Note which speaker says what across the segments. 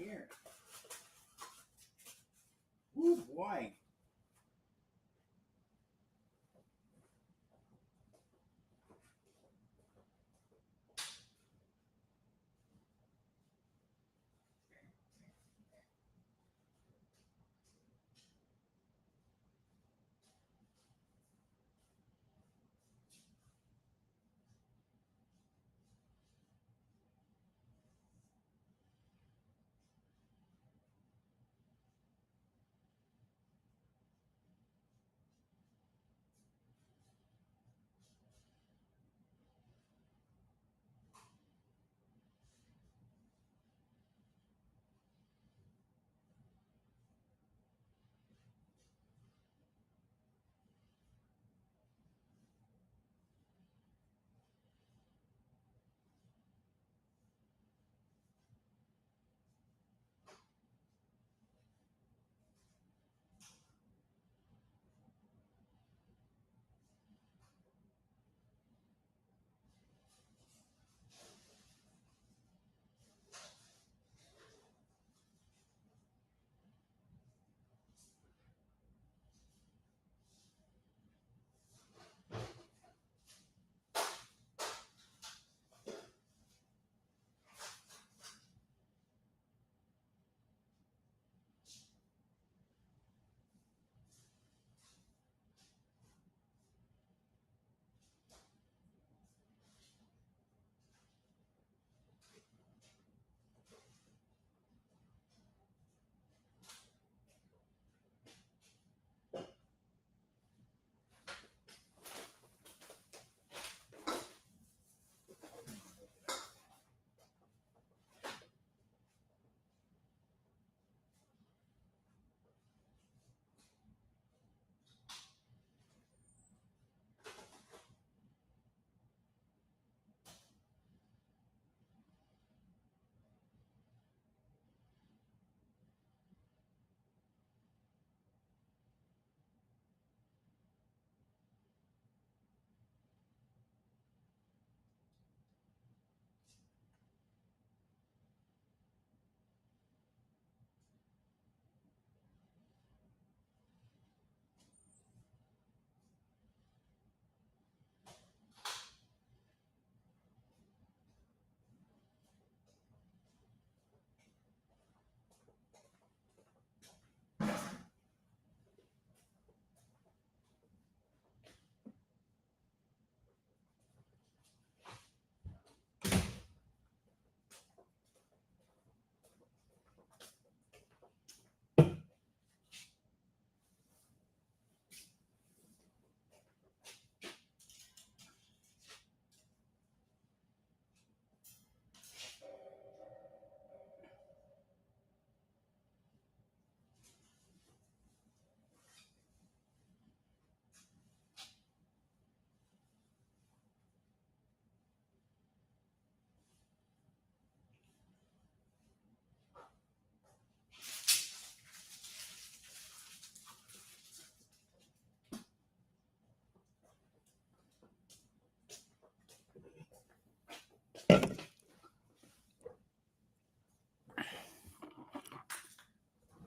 Speaker 1: here. Ooh, boy.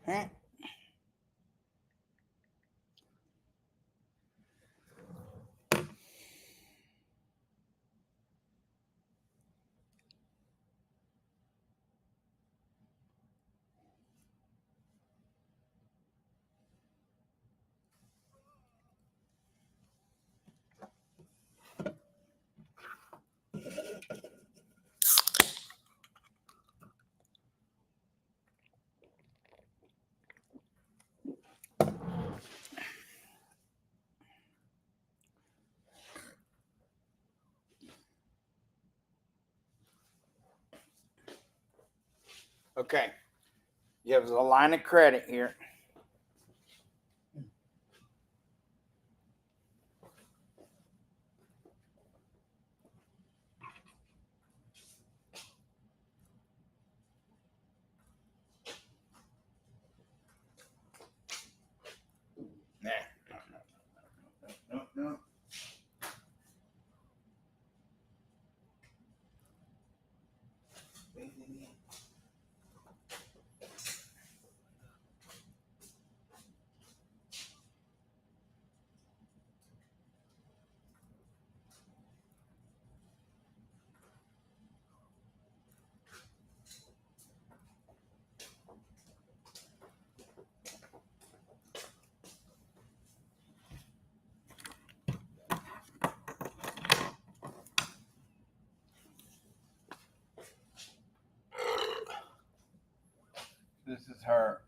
Speaker 1: Huh? Okay. You have a line of credit here. Nah. No. This is her.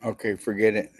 Speaker 1: Okay, forget it.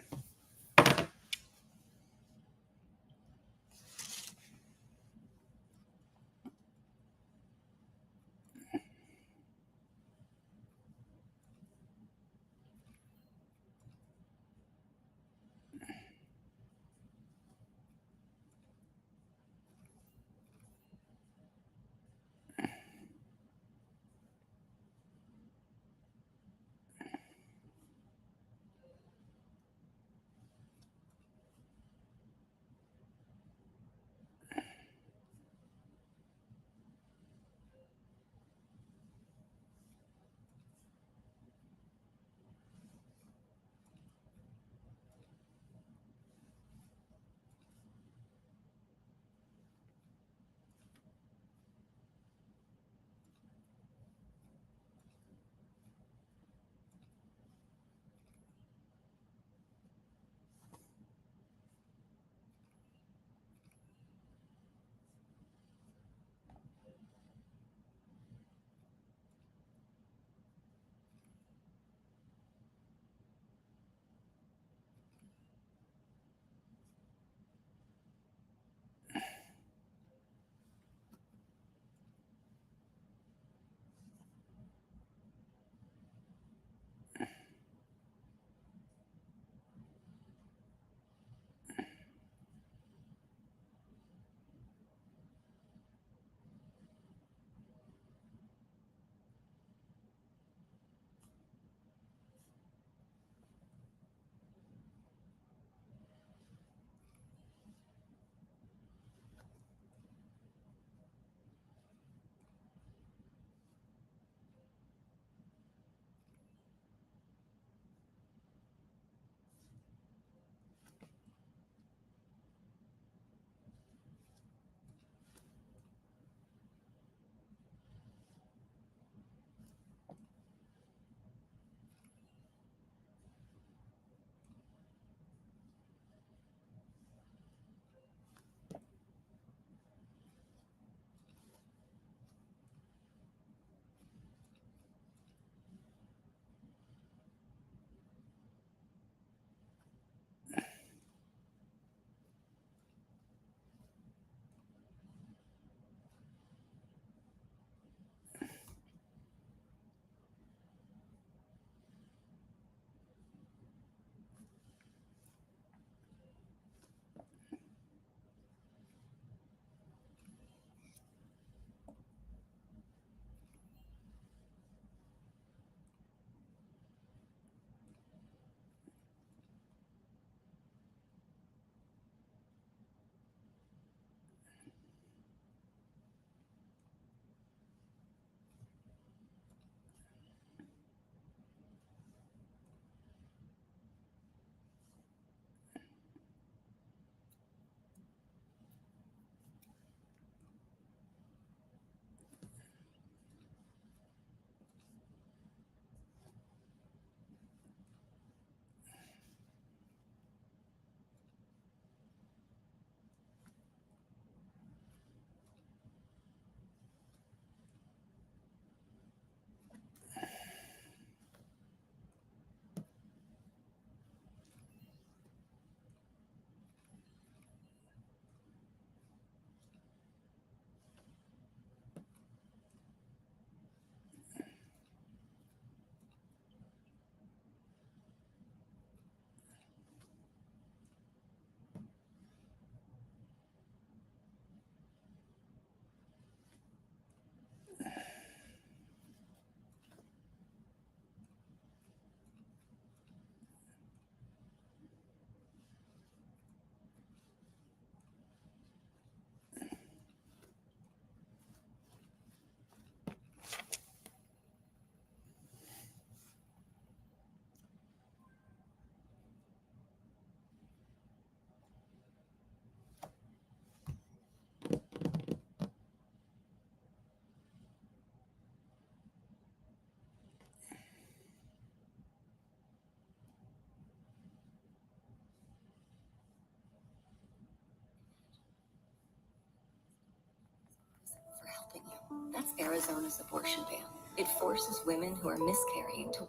Speaker 2: That's Arizona's abortion ban. It forces women who are miscarrying to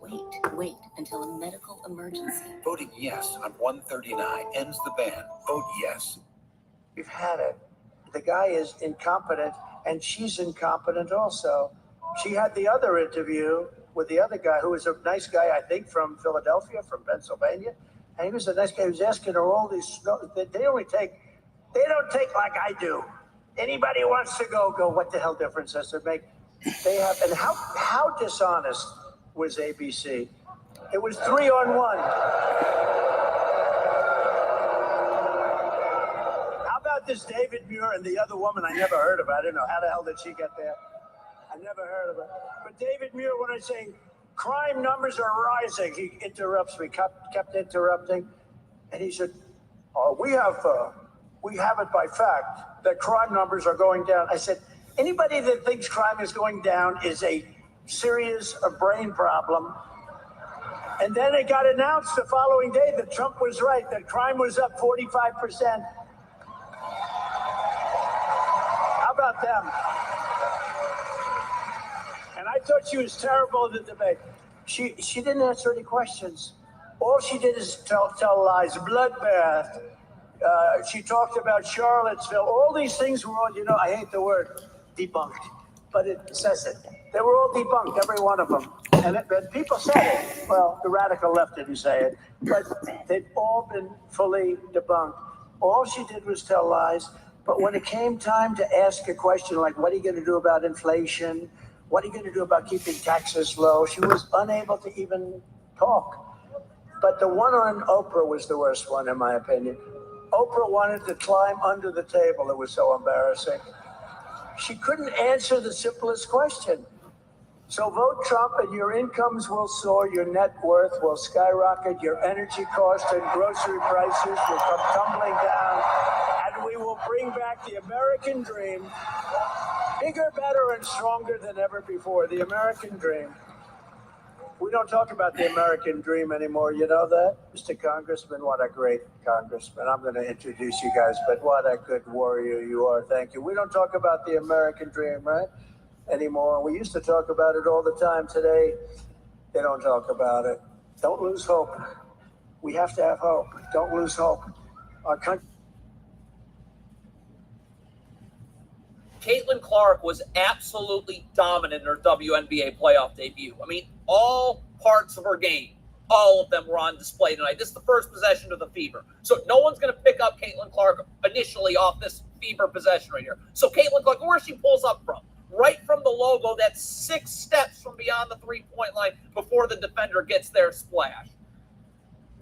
Speaker 2: wait until a medical emergency.
Speaker 3: Voting yes on 139 ends the ban. Vote yes.
Speaker 4: We've had it. The guy is incompetent, and she's incompetent also. She had the other interview with the other guy, who was a nice guy, I think, from Philadelphia, from Pennsylvania. And he was a nice guy. He was asking her all these. They don't take like I do. Anybody who wants to go. What the hell difference does it make? They have. And how dishonest was ABC? It was 3-on-1. How about this David Muir and the other woman I never heard of? I don't know. How the hell did she get there? I never heard of her. But David Muir, when I say crime numbers are rising, he interrupts me, kept interrupting. And he said, we have it by fact that crime numbers are going down. I said, anybody that thinks crime is going down is a serious brain problem. And then it got announced the following day that Trump was right, that crime was up 45%. How about them? And I thought she was terrible in the debate. She didn't answer any questions. All she did is tell lies. Bloodbath. She talked about Charlottesville. All these things were all, I hate the word debunked, but it says it. They were all debunked, every one of them. And people said it. Well, the radical left didn't say it, but they've all been fully debunked. All she did was tell lies. But when it came time to ask a question like, what are you going to do about inflation? What are you going to do about keeping taxes low? She was unable to even talk. But the one on Oprah was the worst one, in my opinion. Oprah wanted to climb under the table. It was so embarrassing. She couldn't answer the simplest question. So vote Trump and your incomes will soar, your net worth will skyrocket, your energy costs and grocery prices will come tumbling down, and we will bring back the American dream, bigger, better, and stronger than ever before. The American dream. We don't talk about the American dream anymore. You know that? Mr. Congressman, what a great congressman. I'm going to introduce you guys, but what a good warrior you are. Thank you. We don't talk about the American dream, right? Anymore. We used to talk about it all the time. Today, they don't talk about it. Don't lose hope. We have to have hope. Don't lose hope. Our country.
Speaker 5: Caitlin Clark was absolutely dominant in her WNBA playoff debut. I mean, all parts of her game, all of them were on display tonight. This is the first possession of the Fever. So no one's going to pick up Caitlin Clark initially off this Fever possession right here. So Caitlin Clark, where she pulls up from? Right from the logo, that's 6 steps from beyond the three-point line before the defender gets their splash.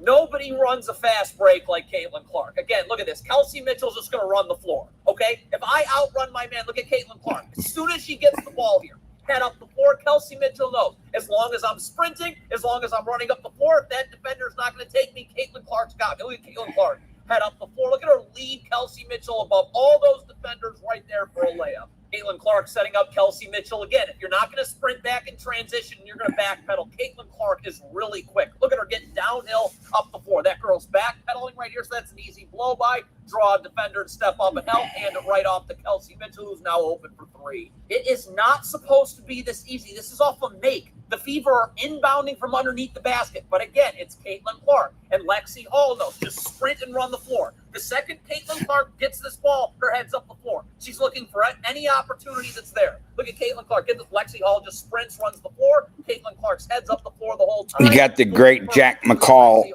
Speaker 5: Nobody runs a fast break like Caitlin Clark. Again, look at this. Kelsey Mitchell's just going to run the floor, okay? If I outrun my man, look at Caitlin Clark. As soon as she gets the ball here, head up the floor, Kelsey Mitchell knows. As long as I'm sprinting, as long as I'm running up the floor, if that defender's not going to take me, Caitlin Clark's got me. Look at Caitlin Clark. Head up the floor. Look at her lead Kelsey Mitchell above all those defenders right there for a layup. Caitlin Clark setting up Kelsey Mitchell again. If you're not going to sprint back in transition, you're going to backpedal. Caitlin Clark is really quick. Look at her getting downhill up the floor. That girl's backpedaling right here, so that's an easy blow by. Draw a defender and step up and help. Hand it right off to Kelsey Mitchell, who's now open for 3. It is not supposed to be this easy. This is off a make. The Fever are inbounding from underneath the basket. But again, it's Caitlin Clark and Lexi Hall knows. Just sprint and run the floor. The second Caitlin Clark gets this ball, her head's up the floor. She's looking for any opportunity that's there. Look at Caitlin Clark. Get this. Lexi Hall just sprints, runs the floor. Caitlin Clark's head's up the floor the whole time.
Speaker 1: You got the great Jack McCall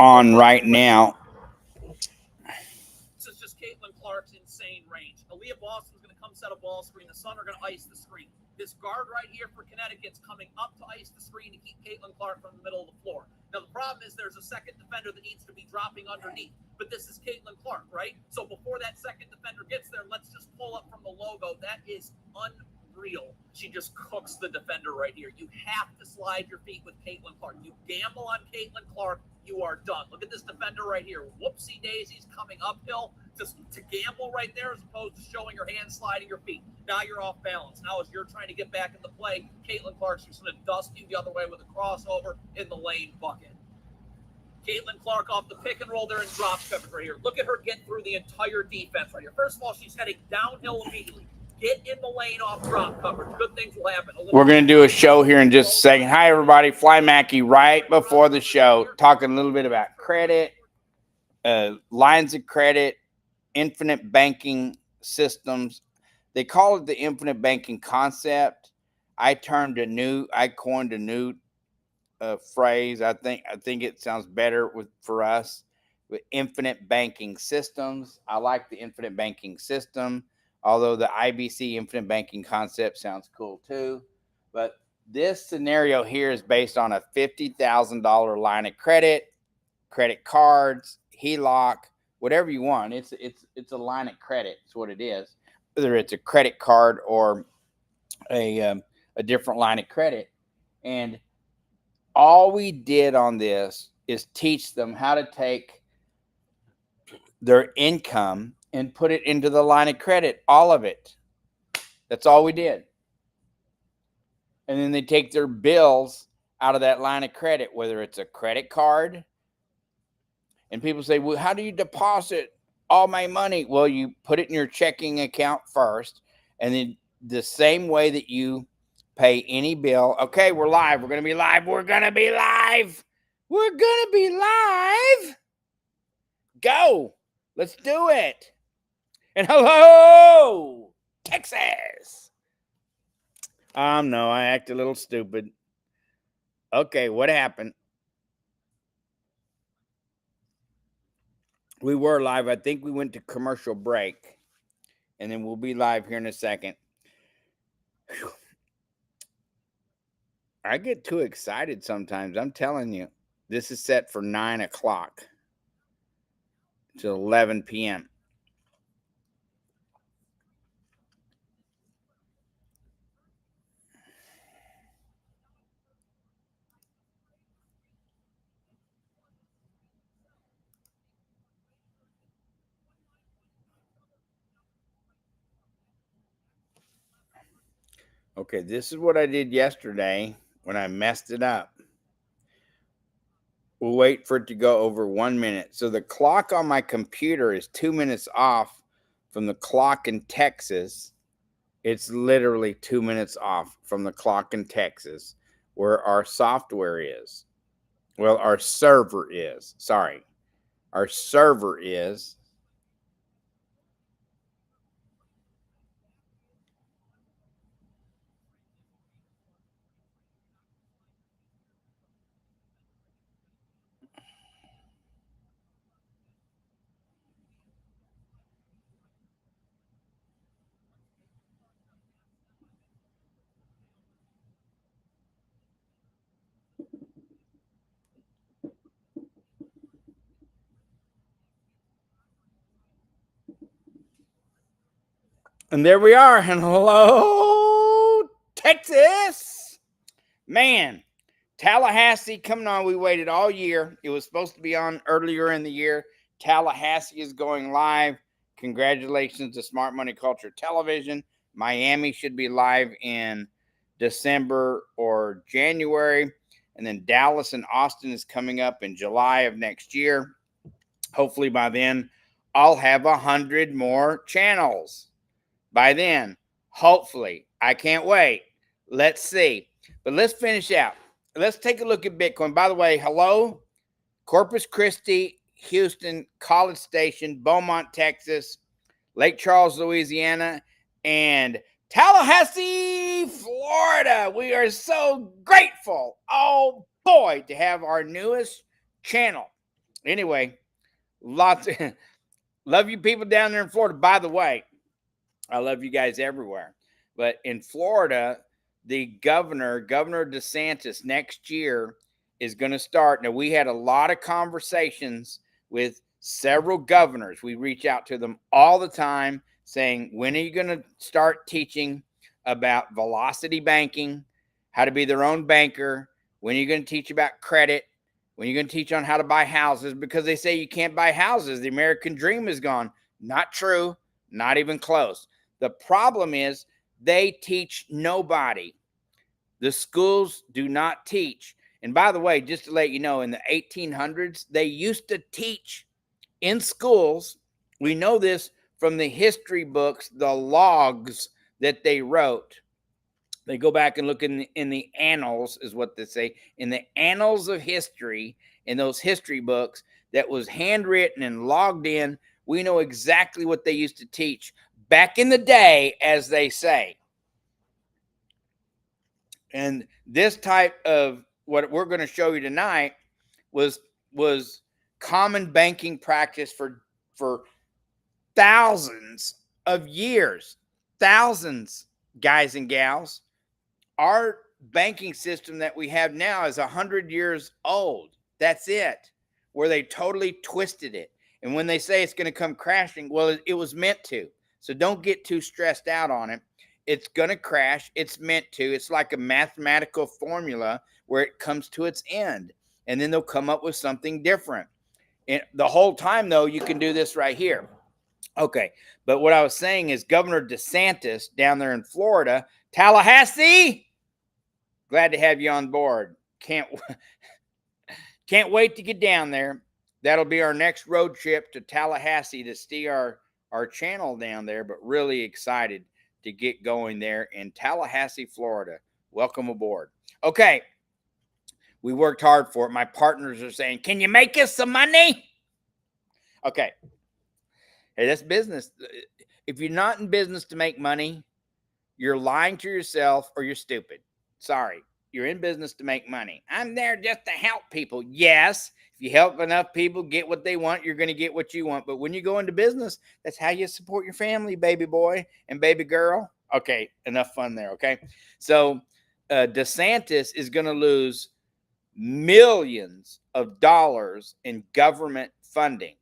Speaker 1: on right now.
Speaker 5: This is just Caitlin Clark's insane range. Aaliyah Boston's going to come set a ball screen. The Sun are going to ice the screen. This guard right here for Connecticut's coming up to ice the screen to keep Caitlin Clark from the middle of the floor. Now, the problem is there's a second defender that needs to be dropping underneath. But this is Caitlin Clark, right? So before that second defender gets there, let's just pull up from the logo. That is unreal. She just cooks the defender right here. You have to slide your feet with Caitlin Clark. You gamble on Caitlin Clark, you are done. Look at this defender right here. Whoopsie daisies coming uphill to gamble right there as opposed to showing your hand, sliding your feet. Now you're off balance. Now as you're trying to get back into play, Caitlin Clark's just going to dust you the other way with a crossover in the lane bucket. Caitlin Clark off the pick and roll there and drop coverage right here. Look at her get through the entire defense right here. First of all, she's heading downhill immediately. Get in the lane off drop coverage. Good things will happen.
Speaker 1: We're going to do a show here in just a second. Hi, everybody. Fly Mackey right before the show, talking a little bit about credit, lines of credit, infinite banking systems. They call it the infinite banking concept. I coined a new phrase. I think it sounds better for us with infinite banking systems. I like the infinite banking system, although the IBC infinite banking concept sounds cool too. But this scenario here is based on a $50,000 line of credit cards, HELOC, whatever you want. It's a line of credit. It's what it is. Whether it's a credit card or a different line of credit. And all we did on this is teach them how to take their income and put it into the line of credit, all of it. That's all we did. And then they take their bills out of that line of credit, whether it's a credit card. And people say, well, how do you deposit all my money? Well, you put it in your checking account first, and then the same way that you pay any bill. Okay, we're live. We're going to be live. We're going to be live. We're going to be live. Go. Let's do it. And hello, Texas. No, I act a little stupid. Okay, what happened? We were live. I think we went to commercial break. And then we'll be live here in a second. Whew. I get too excited sometimes. I'm telling you. This is set for 9 o'clock to 11 p.m. Okay, this is what I did yesterday when I messed it up. We'll wait for it to go over 1 minute. So the clock on my computer is 2 minutes off from the clock in Texas. It's literally 2 minutes off from the clock in Texas where our software is. Well, our server is. Sorry. Our server is. And there we are. And hello, Texas. Man, Tallahassee coming on. We waited all year. It was supposed to be on earlier in the year. Tallahassee is going live. Congratulations to Smart Money Culture Television. Miami should be live in December or January. And then Dallas and Austin is coming up in July of next year. Hopefully by then, I'll have 100 more channels. By then, hopefully. I can't wait. Let's see. But let's finish out. Let's take a look at Bitcoin. By the way, hello, Corpus Christi, Houston, College Station, Beaumont, Texas, Lake Charles, Louisiana, and Tallahassee, Florida. We are so grateful, oh boy, to have our newest channel. Anyway, lots of love you people down there in Florida. By the way, I love you guys everywhere. But in Florida, the Governor DeSantis, next year is going to start. Now, we had a lot of conversations with several governors. We reach out to them all the time saying, when are you going to start teaching about velocity banking, how to be their own banker? When are you going to teach about credit? When are you going to teach on how to buy houses? Because they say you can't buy houses. The American dream is gone. Not true. Not even close. The problem is they teach nobody. The schools do not teach. And by the way, just to let you know, in the 1800s, they used to teach in schools. We know this from the history books, the logs that they wrote. They go back and look in the annals, is what they say, in the annals of history, in those history books that was handwritten and logged in. We know exactly what they used to teach back in the day, as they say. And this type of what we're going to show you tonight was common banking practice for thousands of years. Thousands, guys and gals. Our banking system that we have now is 100 years old. That's it. Where they totally twisted it. And when they say it's going to come crashing, well, it was meant to. So don't get too stressed out on it. It's going to crash. It's meant to. It's like a mathematical formula where it comes to its end. And then they'll come up with something different. And the whole time, though, you can do this right here. Okay. But what I was saying is Governor DeSantis down there in Florida, Tallahassee, glad to have you on board. Can't wait to get down there. That'll be our next road trip to Tallahassee to see our channel down there, but really excited to get going there in Tallahassee, Florida. Welcome aboard. Okay. We worked hard for it. My partners are saying, can you make us some money? Okay. Hey, that's business. If you're not in business to make money, you're lying to yourself or you're stupid. Sorry. You're in business to make money. I'm there just to help people. Yes. If you help enough people get what they want, you're going to get what you want. But when you go into business, that's how you support your family, baby boy and baby girl. Okay. Enough fun there. Okay. So DeSantis is going to lose millions of dollars in government funding.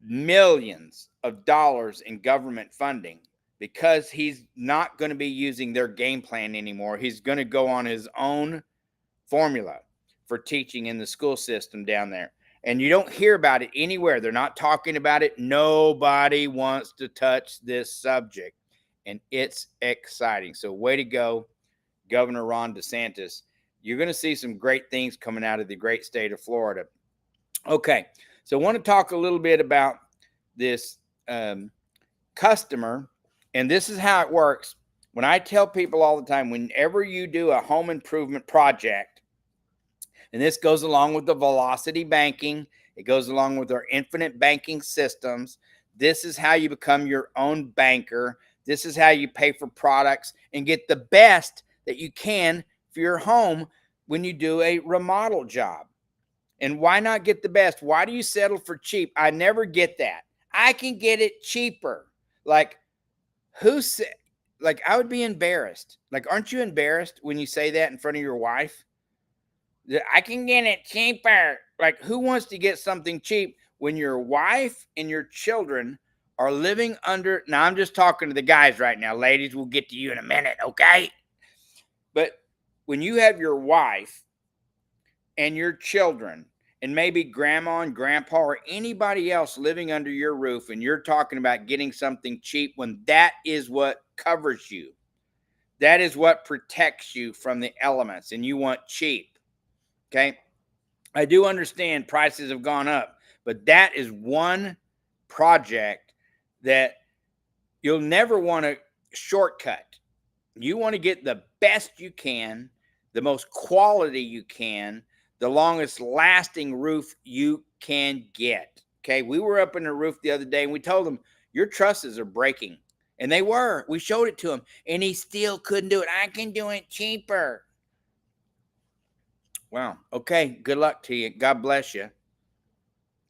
Speaker 1: Millions of dollars in government funding because he's not going to be using their game plan anymore. He's going to go on his own formula for teaching in the school system down there. And you don't hear about it anywhere. They're not talking about it. Nobody wants to touch this subject. And it's exciting. So way to go, Governor Ron DeSantis. You're going to see some great things coming out of the great state of Florida. Okay. So I want to talk a little bit about this customer. And this is how it works. When I tell people all the time, whenever you do a home improvement project, and this goes along with the velocity banking, it goes along with our infinite banking systems. This is how you become your own banker. This is how you pay for products and get the best that you can for your home when you do a remodel job. And why not get the best? Why do you settle for cheap? I never get that. I can get it cheaper. Like, who said, like, I would be embarrassed. Like, aren't you embarrassed when you say that in front of your wife? I can get it cheaper. Like, who wants to get something cheap when your wife and your children are living under? Now, I'm just talking to the guys right now. Ladies, we'll get to you in a minute, okay? But when you have your wife and your children and maybe grandma and grandpa or anybody else living under your roof, and you're talking about getting something cheap, when that is what covers you, that is what protects you from the elements, and you want cheap. Okay. I do understand prices have gone up, but that is one project that you'll never want to shortcut. You want to get the best you can, the most quality you can, the longest lasting roof you can get. Okay. We were up in the roof the other day and we told them your trusses are breaking, and they were. We showed it to him and he still couldn't do it. I can do it cheaper. Wow. Okay. Good luck to you. God bless you.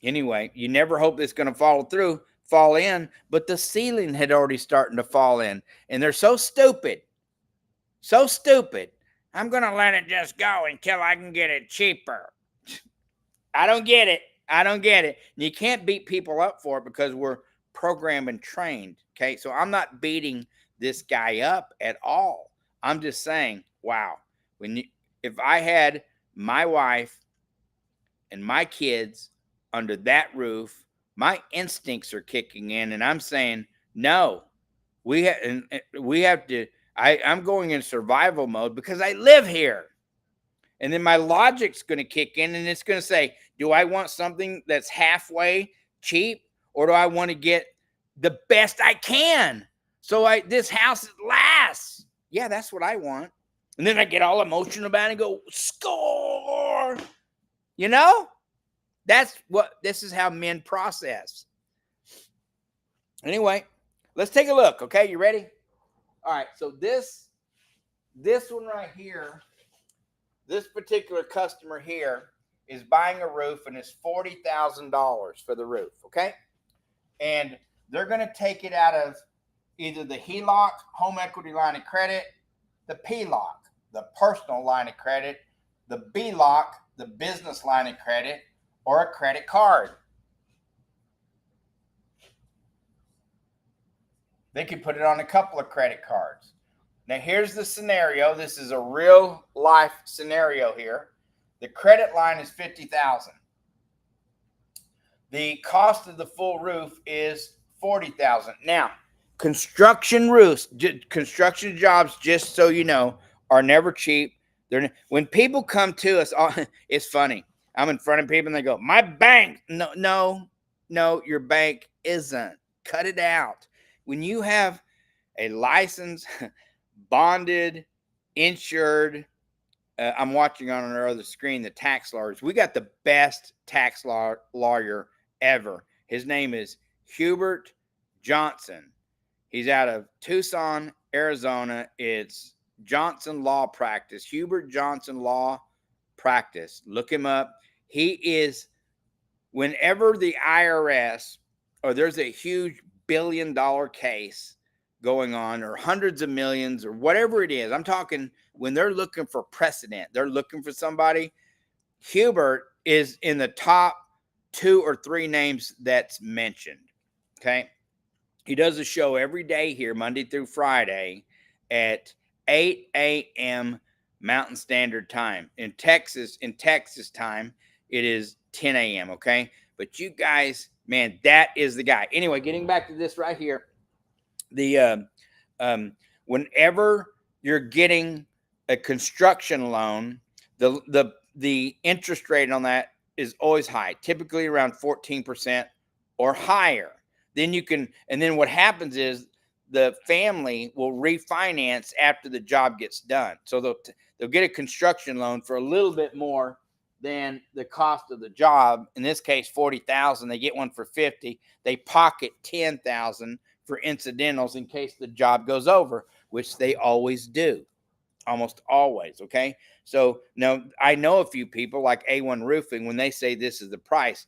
Speaker 1: Anyway, you never hope it's going to fall in, but the ceiling had already starting to fall in, and they're so stupid. So stupid. I'm going to let it just go until I can get it cheaper. I don't get it. I don't get it. And you can't beat people up for it because we're programmed and trained. Okay. So I'm not beating this guy up at all. I'm just saying, wow. If I had my wife and my kids under that roof, my instincts are kicking in, and I'm saying, no, we have to. I'm going in survival mode because I live here. And then my logic's going to kick in, and it's going to say, do I want something that's halfway cheap, or do I want to get the best I can. So this house lasts. Yeah, that's what I want. And then I get all emotional about it and go, score. You know? This is how men process. Anyway, let's take a look. Okay, you ready? All right, so this one right here, this particular customer here is buying a roof and it's $40,000 for the roof, okay? And they're going to take it out of either the HELOC, home equity line of credit, the PLOC, the personal line of credit, the BLOC, the business line of credit, or a credit card. They could put it on a couple of credit cards. Now, here's the scenario. This is a real life scenario here. The credit line is $50,000. The cost of the full roof is $40,000. Now, construction roofs, construction jobs, just so you know, are never cheap. When people come to us, it's funny. I'm in front of people and they go, my bank. No, your bank isn't. Cut it out. When you have a licensed, bonded, insured, I'm watching on our other screen, the tax lawyers. We got the best tax lawyer ever. His name is Hubert Johnson. He's out of Tucson, Arizona. It's Johnson Law Practice, Hubert Johnson Law Practice. Look him up. He is, whenever the IRS, or there's a huge billion-dollar case going on, or hundreds of millions, or whatever it is, I'm talking when they're looking for precedent, they're looking for somebody, Hubert is in the top 2 or 3 names that's mentioned, okay? He does a show every day here, Monday through Friday, at 8 a.m. Mountain Standard Time. In Texas time, it is 10 a.m., okay? But you guys, man, that is the guy. Anyway, getting back to this right here, the whenever you're getting a construction loan, the interest rate on that is always high, typically around 14% or higher. Then you can, and then what happens is the family will refinance after the job gets done. So they'll get a construction loan for a little bit more than the cost of the job. In this case, $40,000. They get one for $50,000. They pocket $10,000 for incidentals in case the job goes over, which they always do, almost always. Okay, so now I know a few people like A1 Roofing. When they say this is the price,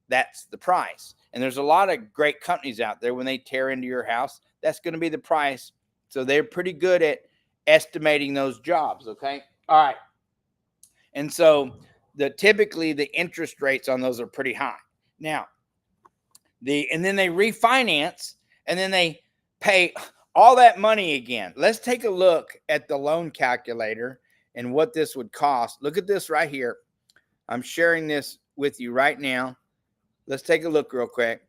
Speaker 1: that's the price. And there's a lot of great companies out there. When they tear into your house, that's going to be the price. So they're pretty good at estimating those jobs. Okay, all right. And so typically the interest rates on those are pretty high. Now, and then they refinance, and then they pay all that money again. Let's take a look at the loan calculator and what this would cost. Look at this right here. I'm sharing this with you right now. Let's take a look real quick.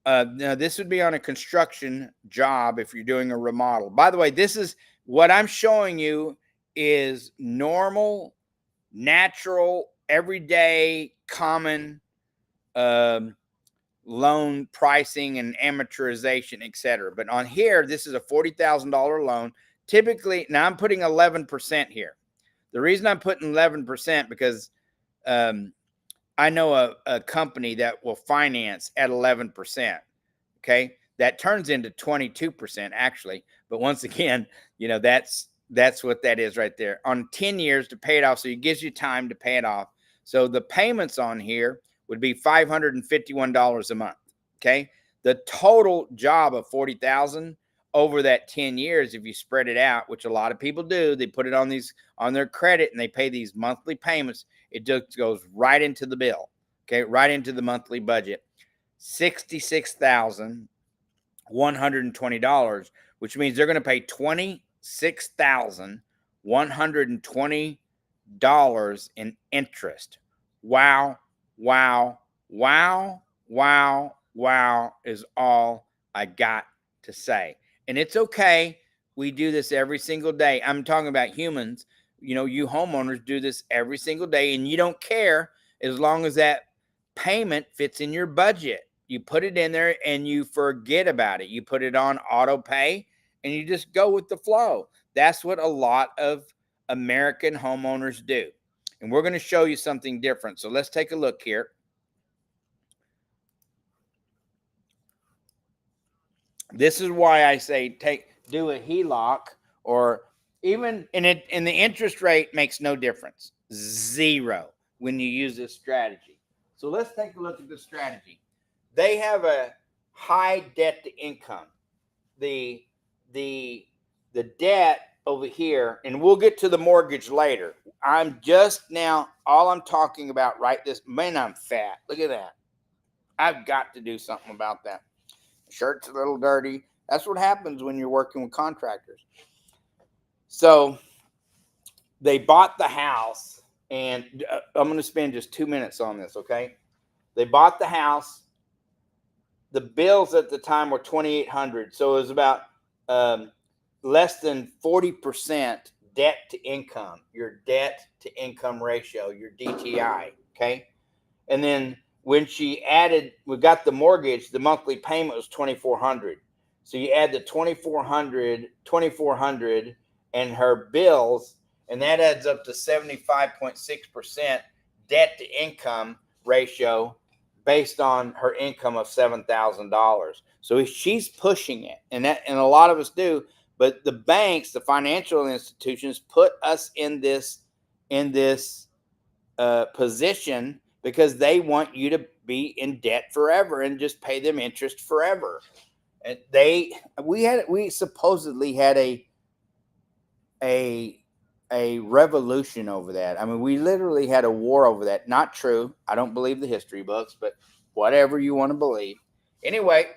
Speaker 1: Now, this would be on a construction job if you're doing a remodel. By the way, this is what I'm showing you is normal, natural, everyday, common loan pricing and amortization, etc. But on here, this is a $40,000 loan. Typically, now I'm putting 11% here. The reason I'm putting 11% because I know a company that will finance at 11%. Okay, that turns into 22% actually. But once again, you know, that's what that is right there on 10 years to pay it off. So it gives you time to pay it off. So the payments on here would be $551 a month. Okay, the total job of $40,000 over that 10 years, if you spread it out, which a lot of people do, they put it on their credit and they pay these monthly payments. It just goes right into the bill. Okay, right into the monthly budget. $66,120, which means they're going to pay $26,120 in interest. Wow, wow, wow, wow, wow is all I got to say. And it's okay. We do this every single day. I'm talking about humans. You know, you homeowners do this every single day, and you don't care as long as that payment fits in your budget. You put it in there and you forget about it. You put it on auto pay and you just go with the flow. That's what a lot of American homeowners do. And we're going to show you something different. So let's take a look here. This is why I say do a HELOC, or even and the interest rate makes no difference. Zero when you use this strategy. So let's take a look at the strategy. They have a high debt to income. The debt over here, and we'll get to the mortgage later. I'm just now, all I'm talking about right this, man, I'm fat. Look at that. I've got to do something about that. Shirt's a little dirty. That's what happens when you're working with contractors. So they bought the house, and I'm going to spend just 2 minutes on this, okay? They bought the house. The bills at the time were $2,800, so it was about less than 40% debt to income, your debt to income ratio, your DTI, okay? And then when we got the mortgage, the monthly payment was $2,400. So you add the $2,400 and her bills, and that adds up to 75.6% debt to income ratio based on her income of $7,000. So she's pushing it, and a lot of us do. But the banks, the financial institutions, put us in this position because they want you to be in debt forever and just pay them interest forever. And we supposedly had a revolution over that. I mean, we literally had a war over that. Not true. I don't believe the history books, but whatever you want to believe. Anyway,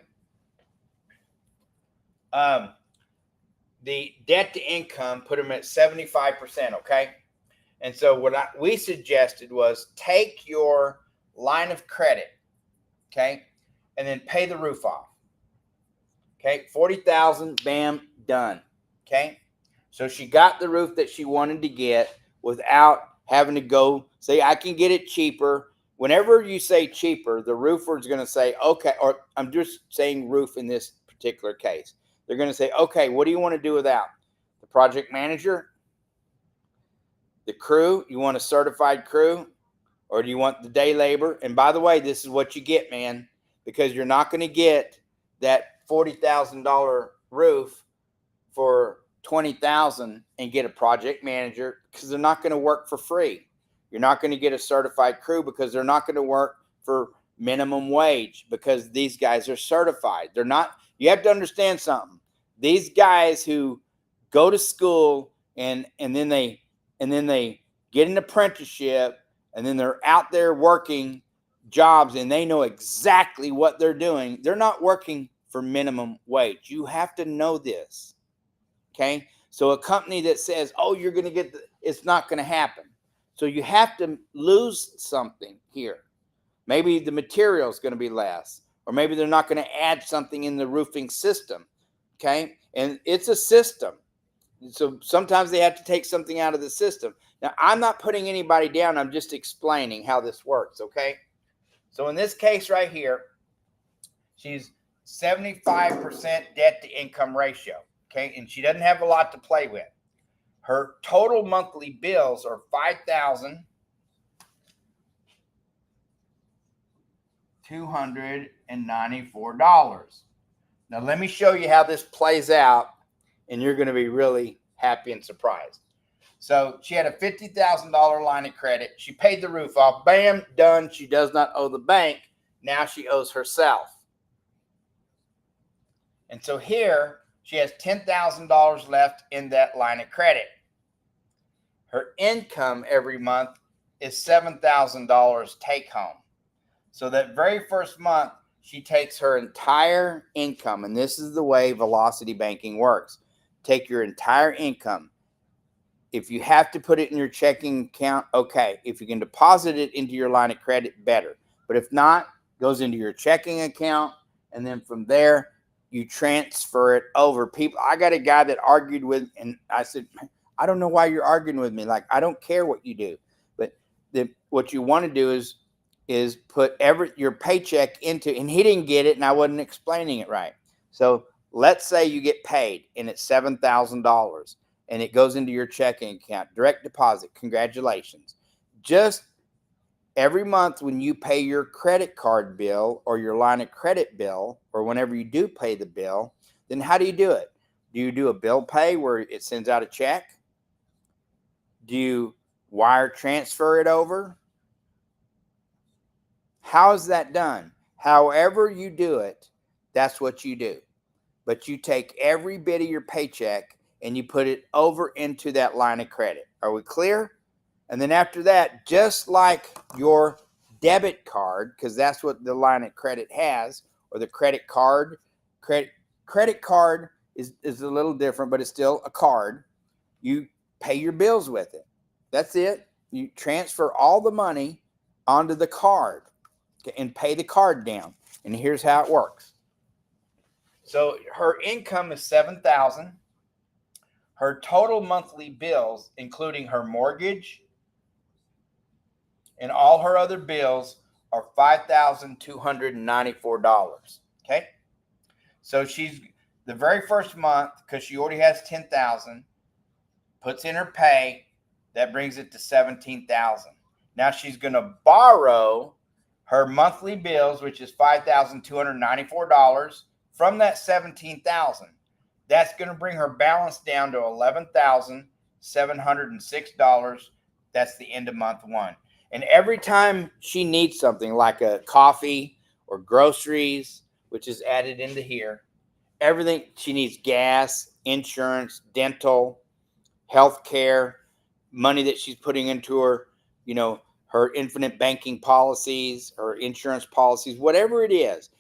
Speaker 1: the debt to income put them at 75%, okay? And so what we suggested was take your line of credit, okay, and then pay the roof off. Okay, $40,000, bam, done. Okay, so she got the roof that she wanted to get without having to go say, I can get it cheaper. Whenever you say cheaper, the roofer is going to say, okay, or I'm just saying roof in this particular case. They're going to say, okay, what do you want to do without? The project manager? The crew? You want a certified crew? Or do you want the day labor? And by the way, this is what you get, man, because you're not going to get that $40,000 roof for $20,000 and get a project manager, because they're not going to work for free. You're not going to get a certified crew because they're not going to work for minimum wage, because these guys are certified. They're not. You have to understand something. These guys who go to school and then they get an apprenticeship, and then they're out there working jobs and they know exactly what they're doing. They're not working for minimum wage. You have to know this. Okay? So a company that says, oh, you're going to get it's not going to happen. So you have to lose something here. Maybe the material is going to be less, or maybe they're not going to add something in the roofing system. Okay? And it's a system. So sometimes they have to take something out of the system. Now, I'm not putting anybody down. I'm just explaining how this works, okay? So in this case right here, she's 75% debt to income ratio, okay? And she doesn't have a lot to play with. Her total monthly bills are $5,294. Now, let me show you how this plays out, and you're going to be really happy and surprised. So she had a $50,000 line of credit. She paid the roof off. Bam, done. She does not owe the bank. Now she owes herself. And so here she has $10,000 left in that line of credit. Her income every month is $7,000 take home. So that very first month, she takes her entire income, and this is the way velocity banking works. Take your entire income. If you have to put it in your checking account, okay. If you can deposit it into your line of credit, better. But if not, it goes into your checking account, and then from there, you transfer it over. I got a guy that argued with, and I said, I don't know why you're arguing with me. Like, I don't care what you do. But what you want to do is is put your paycheck into, and he didn't get it, and I wasn't explaining it right. So let's say you get paid, and it's $7,000, and it goes into your checking account, direct deposit. Congratulations. Just every month when you pay your credit card bill or your line of credit bill, or whenever you do pay the bill, then how do you do it? Do you do a bill pay where it sends out a check? Do you wire transfer it over? How is that done? However you do it, that's what you do. But you take every bit of your paycheck and you put it over into that line of credit. Are we clear? And then after that, just like your debit card, because that's what the line of credit has, or the credit card, credit card is a little different, but it's still a card. You pay your bills with it. That's it. You transfer all the money onto the card and pay the card down. And here's how it works. So her income is $7,000. Her total monthly bills, including her mortgage and all her other bills, are $5,294. Okay. So she's the very first month, because she already has $10,000, puts in her pay. That brings it to $17,000. Now she's going to borrow her monthly bills, which is $5,294, from that $17,000. That's going to bring her balance down to $11,706. That's the end of month one. And every time she needs something like a coffee or groceries, which is added into here, everything she needs, gas, insurance, dental, health care, money that she's putting into her, her infinite banking policies or insurance policies, whatever it is,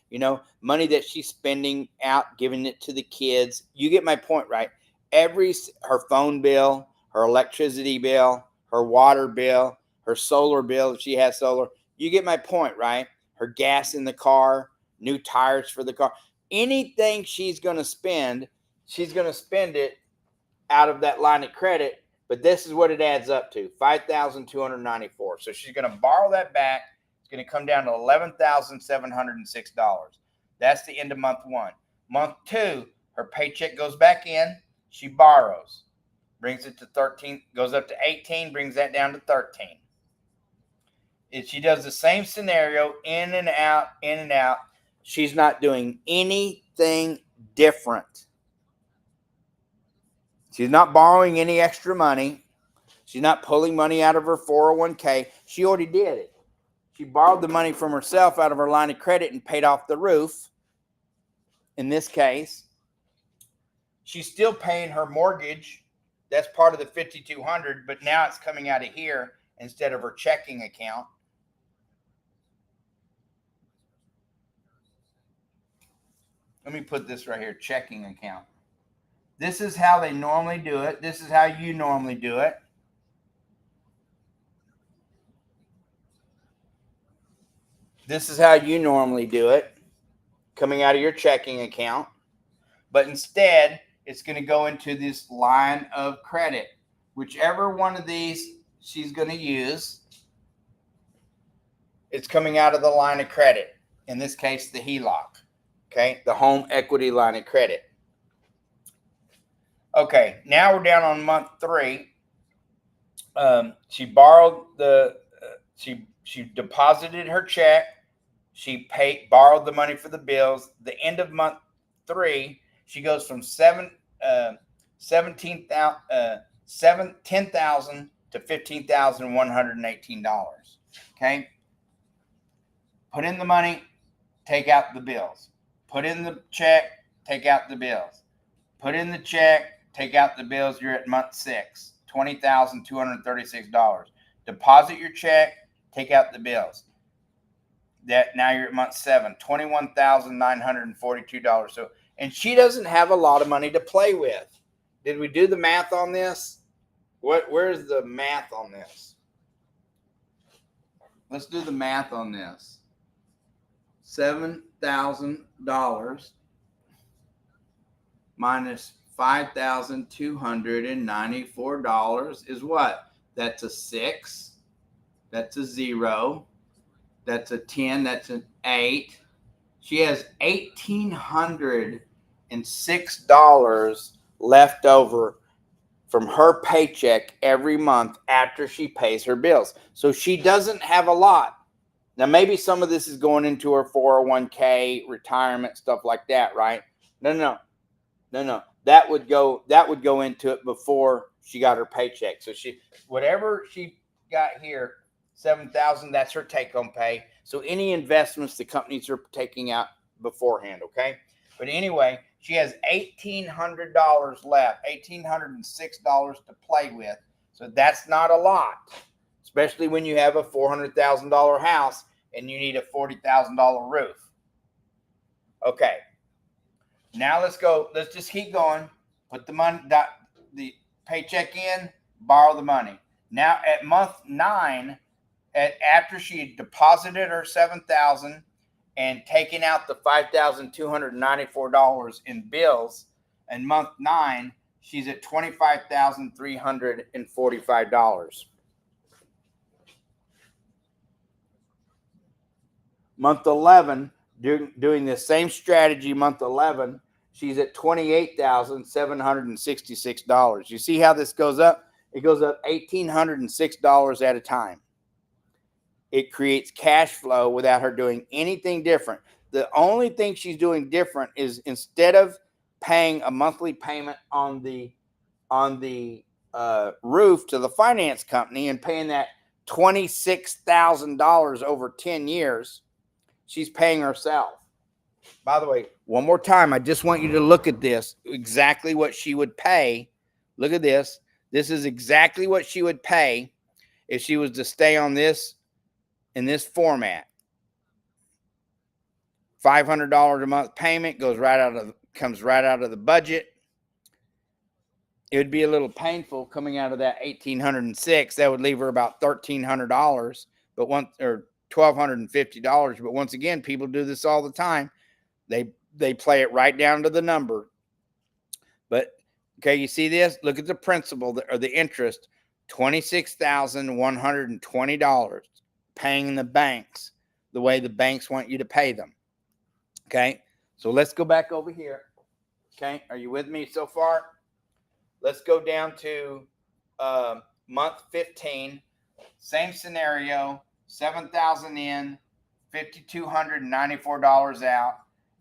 Speaker 1: money that she's spending out, giving it to the kids. You get my point, right? Her phone bill, her electricity bill, her water bill, her solar bill, if she has solar. You get my point, right? Her gas in the car, new tires for the car. Anything she's going to spend it out of that line of credit. But this is what it adds up to, $5,294. So she's going to borrow that back. It's going to come down to $11,706. That's the end of month one. Month two, her paycheck goes back in. She borrows, brings it to 13, goes up to 18, brings that down to 13. If she does the same scenario, in and out, in and out, she's not doing anything different. She's not borrowing any extra money. She's not pulling money out of her 401k. She already did it. She borrowed the money from herself out of her line of credit and paid off the roof. In this case, she's still paying her mortgage. That's part of the $5,200, but now it's coming out of here instead of her checking account. Let me put this right here, checking account. This is how they normally do it. This is how you normally do it. This is how you normally do it, coming out of your checking account. But instead, it's going to go into this line of credit. Whichever one of these she's going to use, it's coming out of the line of credit. In this case, the HELOC, okay? The home equity line of credit. Okay, now we're down on month three. She borrowed she deposited her check. She borrowed the money for the bills. The end of month three, she goes from $10,000 to $15,118. Okay. Put in the money, take out the bills. Put in the check, take out the bills. Put in the check, take out the bills. You're at month six, $20,236. Deposit your check, take out the bills. That now you're at month seven, $21,942. So, and she doesn't have a lot of money to play with. Did we do the math on this? Where's the math on this? Let's do the math on this. $7,000 minus $5,294 is what? That's a 6. That's a 0. That's a 10. That's an 8. She has $1,806 left over from her paycheck every month after she pays her bills. So she doesn't have a lot. Now, maybe some of this is going into her 401k, retirement, stuff like that, right? No. That would go into it before she got her paycheck. So whatever she got here, 7,000, that's her take-home pay. So any investments the companies are taking out beforehand, okay? But anyway, she has $1,800 left, $1,806 to play with. So that's not a lot, especially when you have a $400,000 house and you need a $40,000 roof. Okay. Now let's go. Let's just keep going. Put the money, the paycheck in, borrow the money. Now at month 9, after she deposited her $7,000 and taken out the $5,294 in bills, in month 9, she's at $25,345. Month 11, doing the same strategy, month 11, she's at $28,766. You see how this goes up? It goes up $1,806 at a time. It creates cash flow without her doing anything different. The only thing she's doing different is instead of paying a monthly payment on the roof to the finance company and paying that $26,000 over 10 years, she's paying herself. By the way, one more time, I just want you to look at this, exactly what she would pay. Look at this. This is exactly what she would pay if she was to stay on this in this format. $500 a month payment comes right out of the budget. It would be a little painful coming out of that $1,806. That would leave her about $1,300, or $1,250. But once again, people do this all the time. They play it right down to the number. But okay, you see this? Look at the principal or the interest, $26,120, paying the banks the way the banks want you to pay them. Okay, so let's go back over here. Okay, are you with me so far? Let's go down to month 15. Same scenario, $7,000 in, $5,294 out.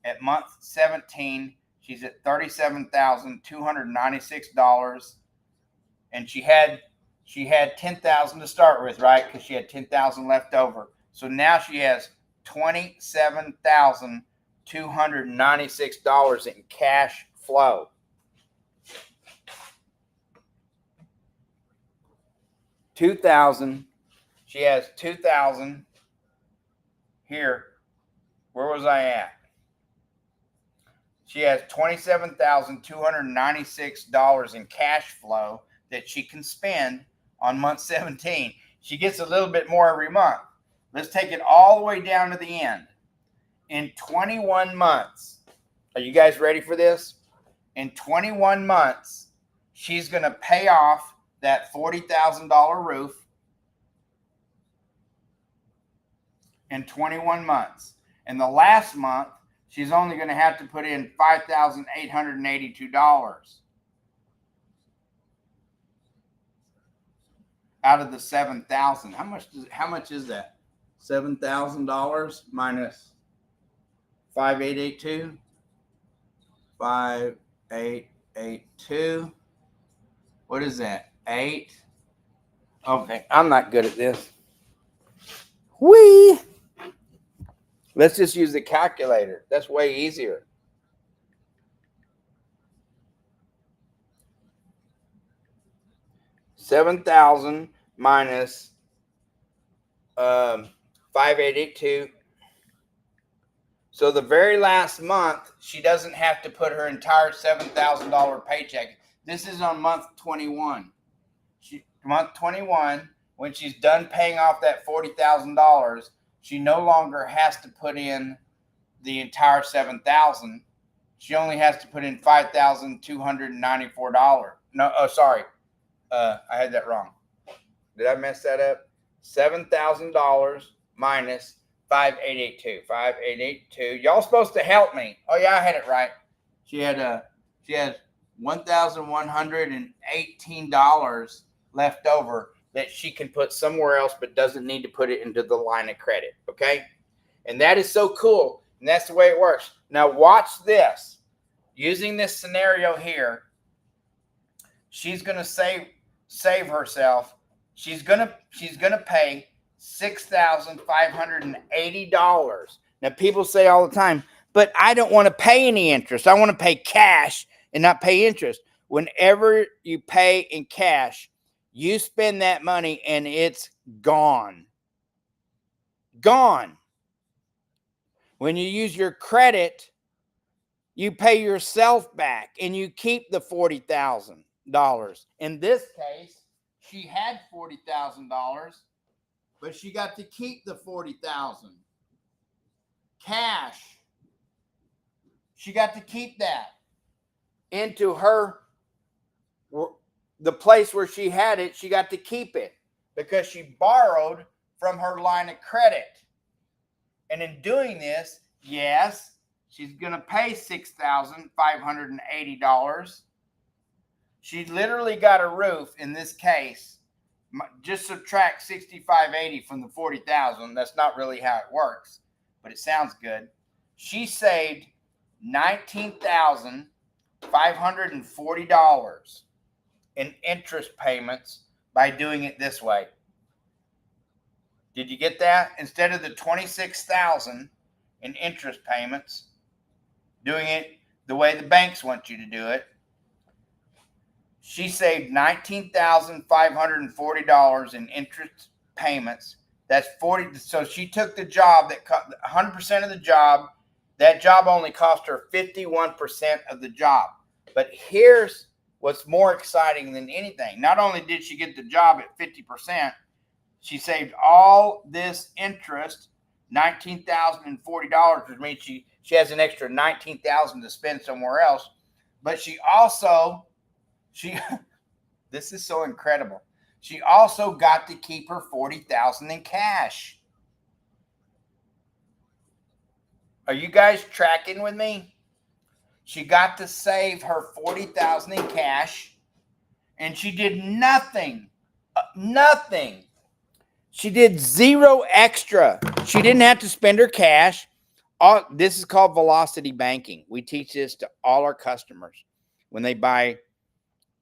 Speaker 1: At month 17, she's at $37,296, and she had $10,000 to start with, right? Because she had $10,000 left over. So now she has $27,296 in cash flow. $2,000. She has $2,000 here. Where was I at? She has $27,296 in cash flow that she can spend on month 17. She gets a little bit more every month. Let's take it all the way down to the end. In 21 months, are you guys ready for this? In 21 months, she's going to pay off that $40,000 roof in 21 months. In the last month, she's only going to have to put in $5,882 out of the $7,000. How much is that? $7,000 minus 5,882. 5,882. What is that? 8. Okay, I'm not good at this. Whee! Let's just use the calculator. That's way easier. $7,000 minus 5,882. So the very last month, she doesn't have to put her entire $7,000 paycheck. This is on month 21. Month 21, when she's done paying off that $40,000, she no longer has to put in the entire $7,000. She only has to put in $5,294. No, oh, sorry. I had that wrong. Did I mess that up? $7,000 minus 5882. 5882. Y'all supposed to help me. Oh yeah, I had it right. She had $1,118 left over that she can put somewhere else, but doesn't need to put it into the line of credit. Okay, and that is so cool, and that's the way it works. Now watch this. Using this scenario here, she's gonna save herself. She's gonna pay $6,580. Now people say all the time, but I don't want to pay any interest. I want to pay cash and not pay interest. Whenever you pay in cash, you spend that money and it's gone. Gone. When you use your credit, you pay yourself back and you keep the $40,000. In this case, she had $40,000, but she got to keep the $40,000 cash. She got to keep that into her, the place where she had it. She got to keep it because she borrowed from her line of credit. And in doing this, yes, she's going to pay $6,580. She literally got a roof in this case. Just subtract $6,580 from the $40,000. That's not really how it works, but it sounds good. She saved $19,540 in interest payments by doing it this way. Did you get that? Instead of the $26,000 in interest payments, doing it the way the banks want you to do it, she saved $19,540 in interest payments. That's 40. So she took the job that 100% of the job. That job only cost her 51% of the job. But here's what's more exciting than anything. Not only did she get the job at 50%, she saved all this interest, $19,040, which means she has an extra $19,000 to spend somewhere else. But she this is so incredible. She also got to keep her $40,000 in cash. Are you guys tracking with me? She got to save her $40,000 in cash, and she did nothing. Nothing. She did zero extra. She didn't have to spend her cash. This is called velocity banking. We teach this to all our customers when they buy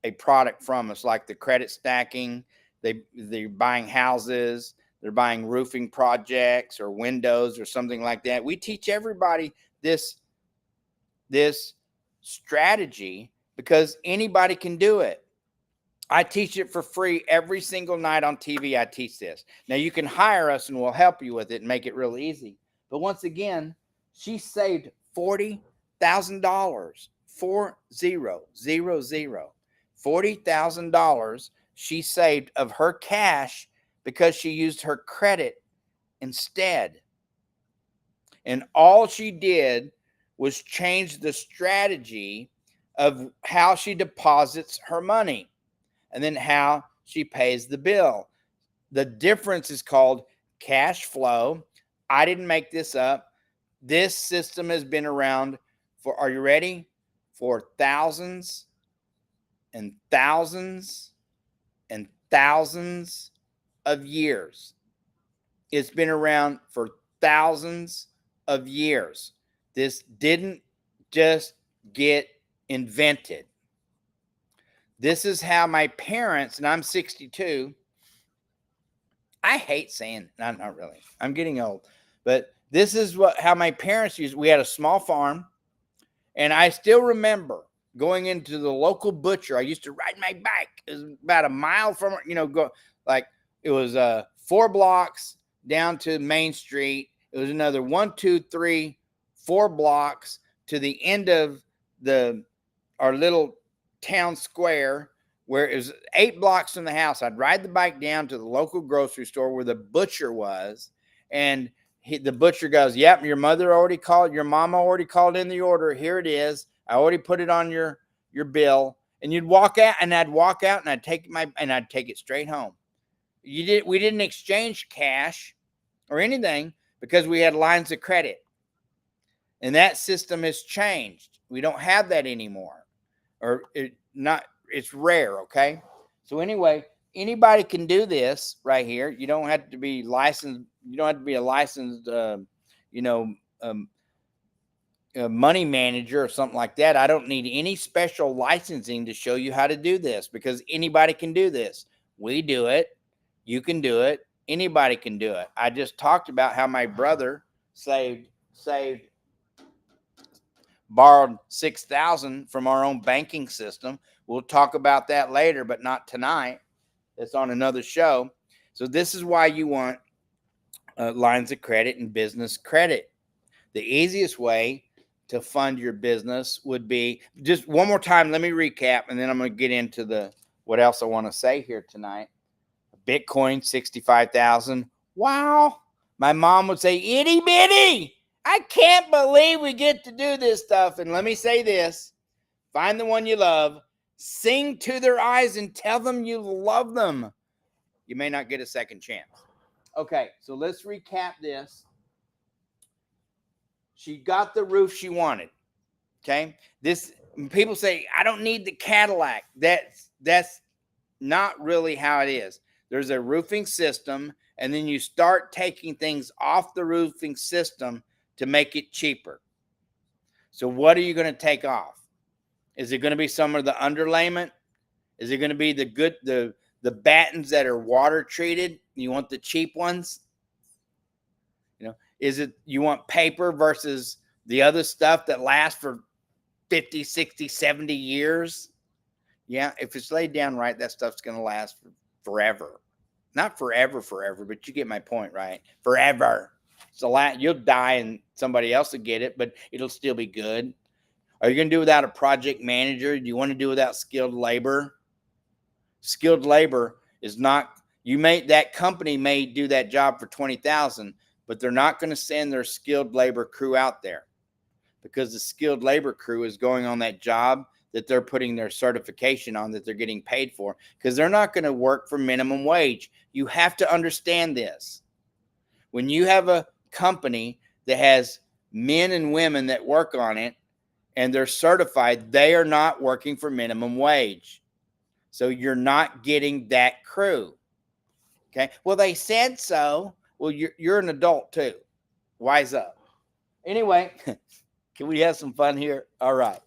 Speaker 1: a product from us, like the credit stacking. They're buying houses, they're buying roofing projects or windows or something like that. We teach everybody this strategy because anybody can do it. I teach it for free every single night on TV. I teach this. Now you can hire us and we'll help you with it and make it real easy. But once again, she saved $40,000. 4000. $40,000 she saved of her cash because she used her credit instead. And all she did was change the strategy of how she deposits her money and then how she pays the bill. The difference is called cash flow. I didn't make this up. This system has been around for, are you ready? For thousands and thousands and thousands of years. It's been around for thousands of years. This didn't just get invented. This is how my parents, and I'm 62. I hate saying, not really. I'm getting old. But this is how my parents used. We had a small farm, and I still remember going into the local butcher. I used to ride my bike. It was about a mile from, it was 4 blocks down to Main Street. It was another 1, 2, 3, 4 blocks to the end of our little town square, where it was 8 blocks from the house. I'd ride the bike down to the local grocery store where the butcher was, and the butcher goes, "Yep, your mom already called in the order. Here it is. I already put it on your bill." And you'd walk out, and I'd walk out, and I'd take it straight home. We didn't exchange cash or anything because we had lines of credit. And that system has changed. We don't have that anymore. It's rare, okay? So anyway, anybody can do this right here. You don't have to be licensed. You don't have to be a licensed, a money manager or something like that. I don't need any special licensing to show you how to do this because anybody can do this. We do it. You can do it. Anybody can do it. I just talked about how my brother borrowed $6,000 from our own banking system. We'll talk about that later, but not tonight. It's on another show. So this is why you want lines of credit and business credit. The easiest way to fund your business would be, just one more time, let me recap, and then I'm going to get into what else I want to say here tonight. Bitcoin, 65,000. Wow. My mom would say, itty bitty. I can't believe we get to do this stuff. And let me say this, find the one you love, sing to their eyes and tell them you love them. You may not get a second chance. Okay, so let's recap this. She got the roof she wanted. Okay, people say, I don't need the Cadillac. That's not really how it is. There's a roofing system, and then you start taking things off the roofing system to make it cheaper. So what are you going to take off? Is it going to be some of the underlayment? Is it going to be the battens that are water treated? You want the cheap ones? Is it you want paper versus the other stuff that lasts for 50, 60, 70 years? Yeah, if it's laid down right, that stuff's going to last forever. Not forever, but you get my point, right? Forever. So you'll die and somebody else will get it, but it'll still be good. Are you going to do without a project manager? Do you want to do without skilled labor? Skilled labor is not, that company may do that job for $20,000, but they're not going to send their skilled labor crew out there because the skilled labor crew is going on that job that they're putting their certification on, that they're getting paid for, because they're not going to work for minimum wage. You have to understand this. When you have a company that has men and women that work on it and they're certified, they are not working for minimum wage. So you're not getting that crew. Okay. Well, they said so. Well, you're an adult too. Wise up. Anyway, can we have some fun here? All right.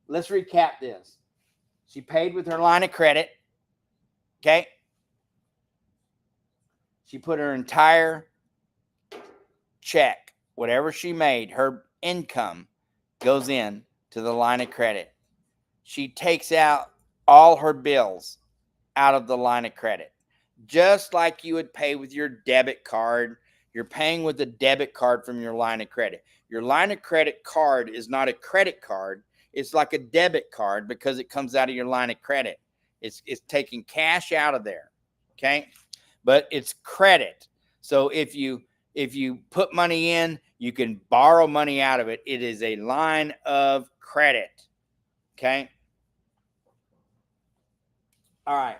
Speaker 1: Let's recap this. She paid with her line of credit. Okay. She put her entire check, whatever she made, her income goes in to the line of credit. She takes out all her bills out of the line of credit. Just like you would pay with your debit card, you're paying with a debit card from your line of credit. Your line of credit card is not a credit card. It's like a debit card because it comes out of your line of credit. It's taking cash out of there, okay? But it's credit. So if you put money in, you can borrow money out of it. It is a line of credit, okay? All right.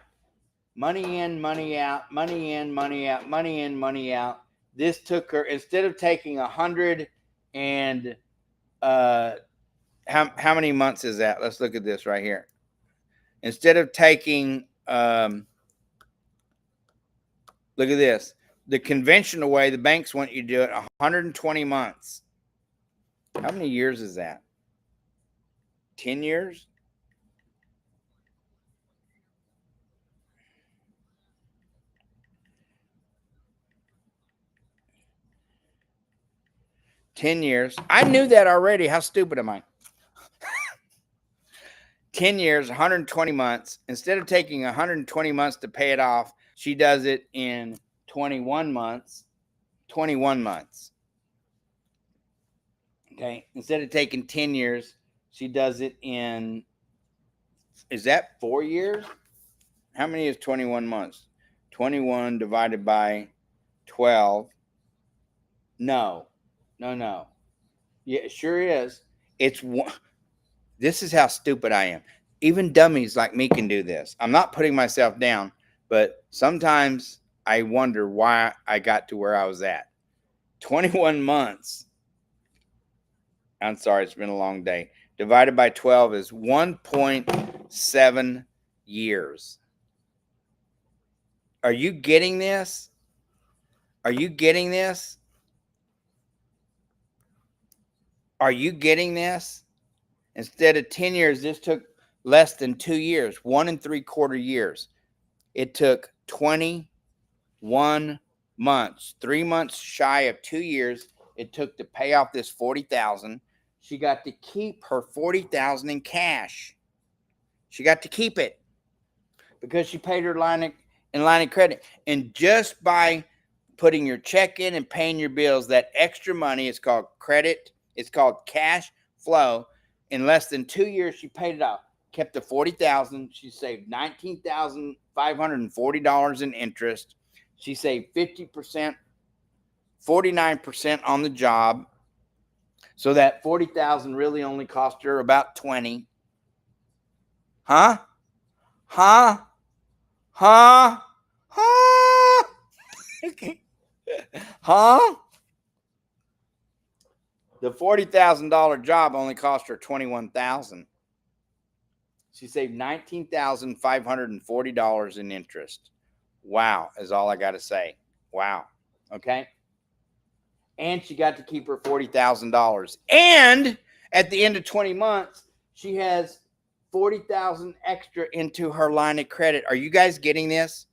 Speaker 1: Money in, money out, money in, money out, money in, money out. This took her, instead of taking 100 and how many months is that? Let's look at this right here. Instead of taking look at this. The conventional way, the banks want you to do it 120 months. How many years is that? 10 years? $10. I knew that already. How stupid am I? 10 years, 120 months. Instead of taking 120 months to pay it off, she does it in 21 months. 21 months. Okay. Instead of taking 10 years, she does it in, is that 4 years? How many is 21 months? 21 divided by 12. No. Yeah, it sure is. It's one. This is how stupid I am. Even dummies like me can do this. I'm not putting myself down, but sometimes I wonder why I got to where I was at. 21 months. I'm sorry, it's been a long day. Divided by 12 is 1.7 years. Are you getting this? Are you getting this? Are you getting this? Instead of 10 years, this took less than 2 years, 1.75 years. It took 21 months, 3 months shy of 2 years. It took to pay off this $40,000. She got to keep her $40,000 in cash. She got to keep it because she paid her line of credit. And just by putting your check in and paying your bills, that extra money is called credit. It's called cash flow. In less than 2 years, she paid it off. Kept the $40,000. She saved $19,540 in interest. She saved 50%, 49% on the job. So that $40,000 really only cost her about $20,000. Huh? Huh? Huh? Huh? Huh? The $40,000 job only cost her $21,000. She saved $19,540 in interest. Wow, is all I got to say. Wow. Okay. And she got to keep her $40,000. And at the end of 20 months, she has $40,000 extra into her line of credit. Are you guys getting this?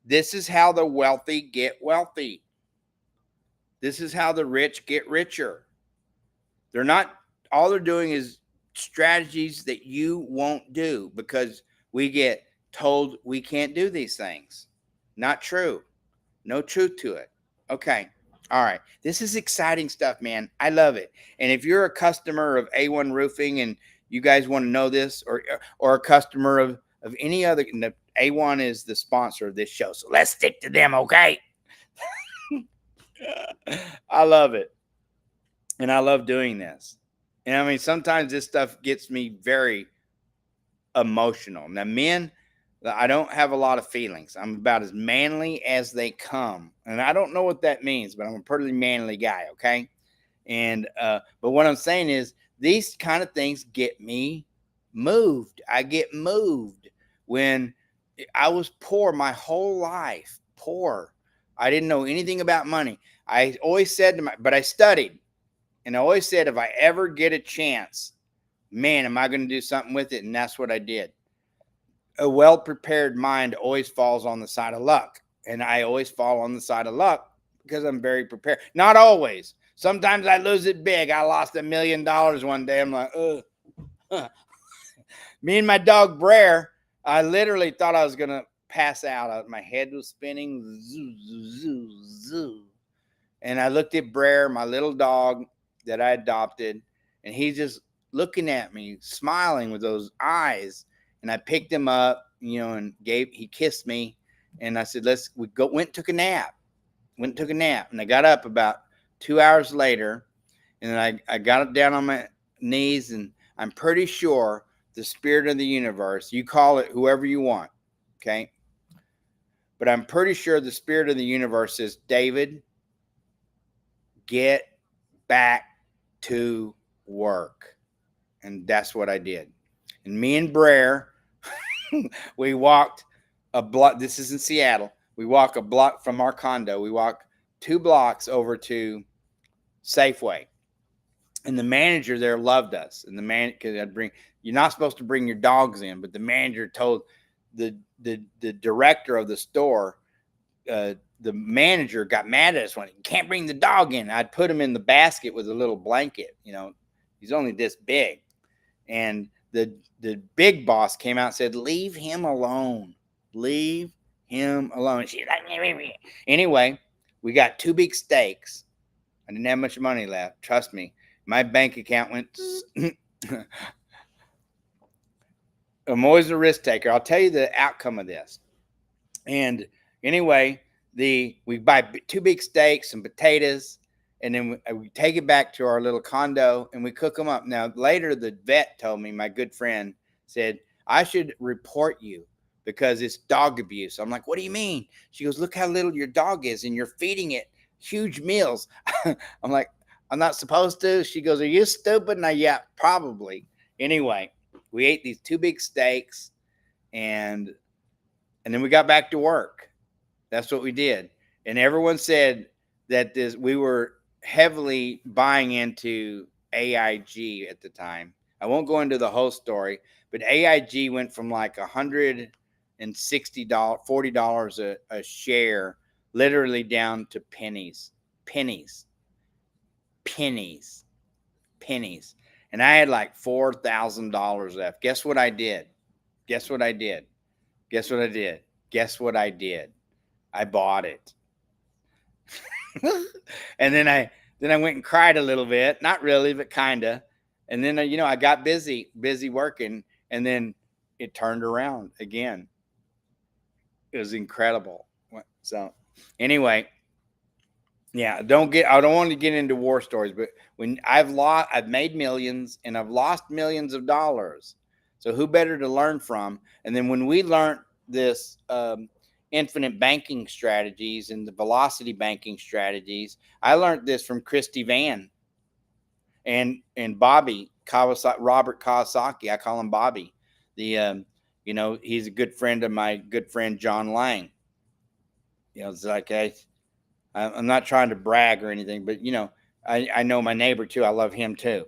Speaker 1: This is how the wealthy get wealthy. This is how the rich get richer. They're not, all they're doing is strategies that you won't do because we get told we can't do these things. Not true. No truth to it. Okay. All right. This is exciting stuff, man. I love it. And if you're a customer of A1 Roofing and you guys want to know this, or a customer of any other, A1 is the sponsor of this show. So let's stick to them, okay? I love it. And I love doing this. And I mean, sometimes this stuff gets me very emotional. Now, men, I don't have a lot of feelings. I'm about as manly as they come. And I don't know what that means, but I'm a pretty manly guy, okay? And but what I'm saying is these kind of things get me moved. I get moved when I was poor my whole life. Poor. I didn't know anything about money. I always said but I studied. And I always said, if I ever get a chance, man, am I going to do something with it? And that's what I did. A well-prepared mind always falls on the side of luck. And I always fall on the side of luck because I'm very prepared. Not always. Sometimes I lose it big. I lost $1 million one day. I'm like, ugh. Me and my dog, Brer, I literally thought I was going to pass out. My head was spinning. Zoo, zoo, zoo, zoo. And I looked at Brer, my little dog that I adopted, and he's just looking at me, smiling with those eyes. And I picked him up, and he kissed me. And I said, went and took a nap. And I got up about 2 hours later, and I got down on my knees, and I'm pretty sure the spirit of the universe, you call it whoever you want, okay? But I'm pretty sure the spirit of the universe says, David, get back to work. And that's what I did. And me and Brer, we walked a block. This is in Seattle. We walk a block from our condo. We walk 2 blocks over to Safeway. And the manager there loved us. And the man, because you're not supposed to bring your dogs in, but the manager told the director of the store, the manager got mad at us when you can't bring the dog in. I'd put him in the basket with a little blanket. He's only this big. And the big boss came out and said, leave him alone. Leave him alone. She's like, anyway, we got 2 big steaks. I didn't have much money left. Trust me. My bank account went. I'm always a risk taker. I'll tell you the outcome of this. And anyway, we buy 2 big steaks and potatoes, and then we take it back to our little condo and we cook them up. Now, later, the vet told me, my good friend said, I should report you because it's dog abuse. I'm like, what do you mean? She goes, look how little your dog is and you're feeding it huge meals. I'm like, I'm not supposed to. She goes, are you stupid? And I, yeah, probably. Anyway, we ate these 2 big steaks and then we got back to work. That's what we did. And everyone said that we were heavily buying into AIG at the time. I won't go into the whole story, but AIG went from like $160, $40 a share, literally down to pennies. And I had like $4,000 left. Guess what I did? I bought it. And then I went and cried a little bit, not really, but kind of. And then, I got busy working, and then it turned around again. It was incredible. So anyway, yeah, I don't want to get into war stories, but when I've made millions and I've lost millions of dollars. So who better to learn from? And then when we learned this, infinite banking strategies and the velocity banking strategies, I learned this from Christy Van and Bobby Kawasaki, Robert Kawasaki. I call him Bobby. The he's a good friend of my good friend John Lang. It's like I'm not trying to brag or anything, but I know my neighbor too. I love him too.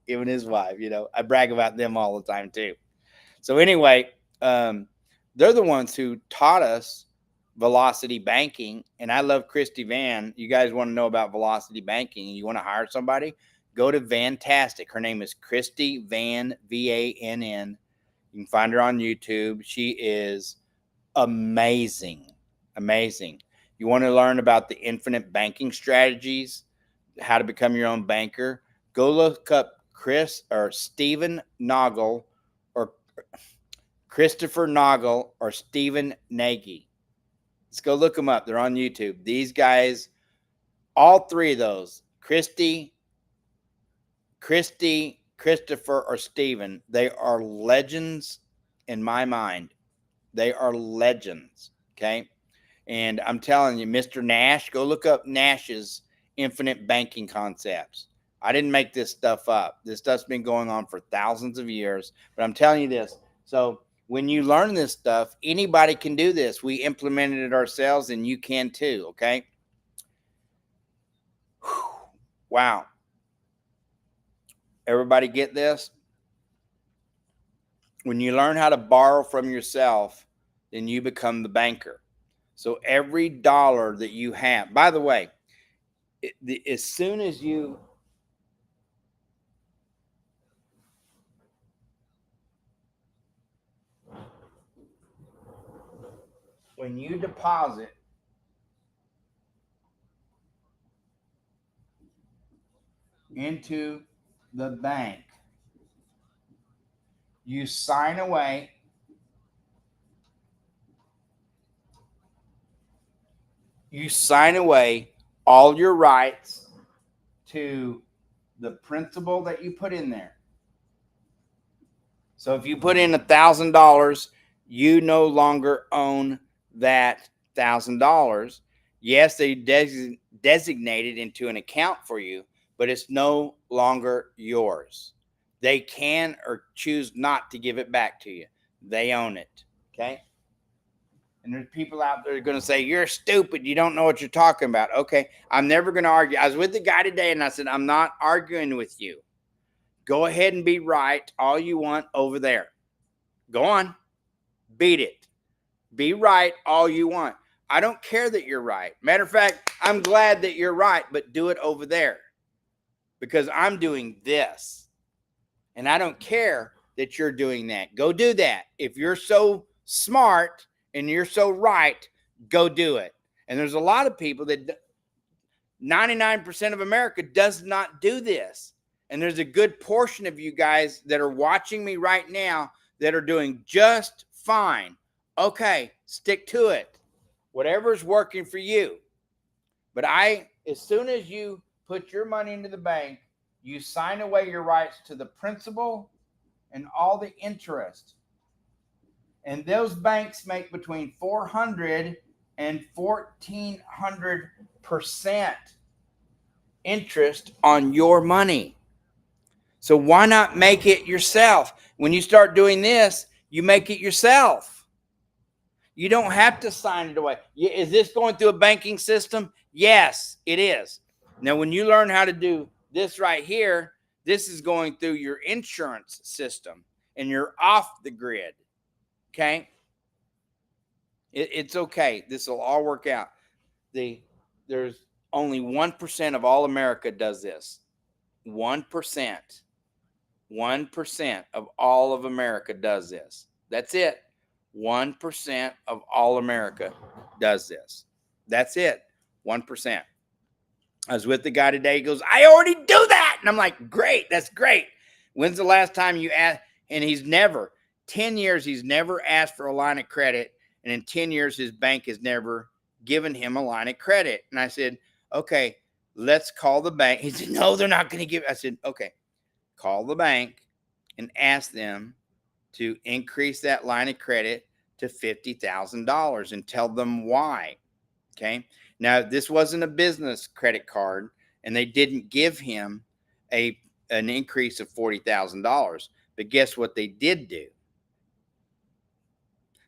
Speaker 1: Even his wife. I brag about them all the time too. So anyway, they're the ones who taught us velocity banking. And I love Christy Van. You guys want to know about velocity banking and you want to hire somebody, go to Vantastic. Her name is Christy Van, VANN. You can find her on YouTube. She is amazing. You want to learn about the infinite banking strategies, how to become your own banker, go look up Stephen Noggle or Christopher Noggle or Stephen Nagy. Let's go look them up. They're on YouTube. These guys, all 3 of those, Christy, Christopher, or Stephen, they are legends in my mind. They are legends, okay? And I'm telling you, Mr. Nash, go look up Nash's infinite banking concepts. I didn't make this stuff up. This stuff's been going on for thousands of years, but I'm telling you this. So when you learn this stuff, anybody can do this. We implemented it ourselves, and you can too, okay? Whew. Wow. Everybody get this? When you learn how to borrow from yourself, then you become the banker. So every dollar that you have, by the way, as soon as when you deposit into the bank, you sign away all your rights to the principal that you put in there. So if you put in $1,000, you no longer own that $1,000. Yes, they designated into an account for you, but it's no longer yours. They can or choose not to give it back to you. They own it. Okay. And there's people out there going to say, you're stupid. You don't know what you're talking about. Okay. I'm never going to argue. I was with the guy today and I said, I'm not arguing with you. Go ahead and be right all you want over there. Go on. Beat it. Be right all you want. I don't care that you're right. Matter of fact, I'm glad that you're right, but do it over there because I'm doing this. And I don't care that you're doing that. Go do that. If you're so smart and you're so right, go do it. And there's a lot of people that 99% of America does not do this. And there's a good portion of you guys that are watching me right now that are doing just fine. Okay, stick to it. Whatever's working for you. But as soon as you put your money into the bank, you sign away your rights to the principal and all the interest. And those banks make between $400 and $1,400 interest on your money. So why not make it yourself? When you start doing this, you make it yourself. You don't have to sign it away. Is this going through a banking system? Yes, it is. Now, when you learn how to do this right here, this is going through your insurance system and you're off the grid. Okay? It's okay. This will all work out. There's only 1% of all America does this. 1%. 1% of all of America does this. That's it. 1% of all America does this. That's it. 1%. I was with the guy today. He goes, I already do that. And I'm like, great. That's great. When's the last time you asked? And he's never, 10 years, he's never asked for a line of credit. And in 10 years, his bank has never given him a line of credit. And I said, okay, let's call the bank. He said, no, they're not going to give it. I said, okay, call the bank and ask them to increase that line of credit to $50,000 and tell them why. Okay. Now, this wasn't a business credit card, and they didn't give him an increase of $40,000. But guess what they did do?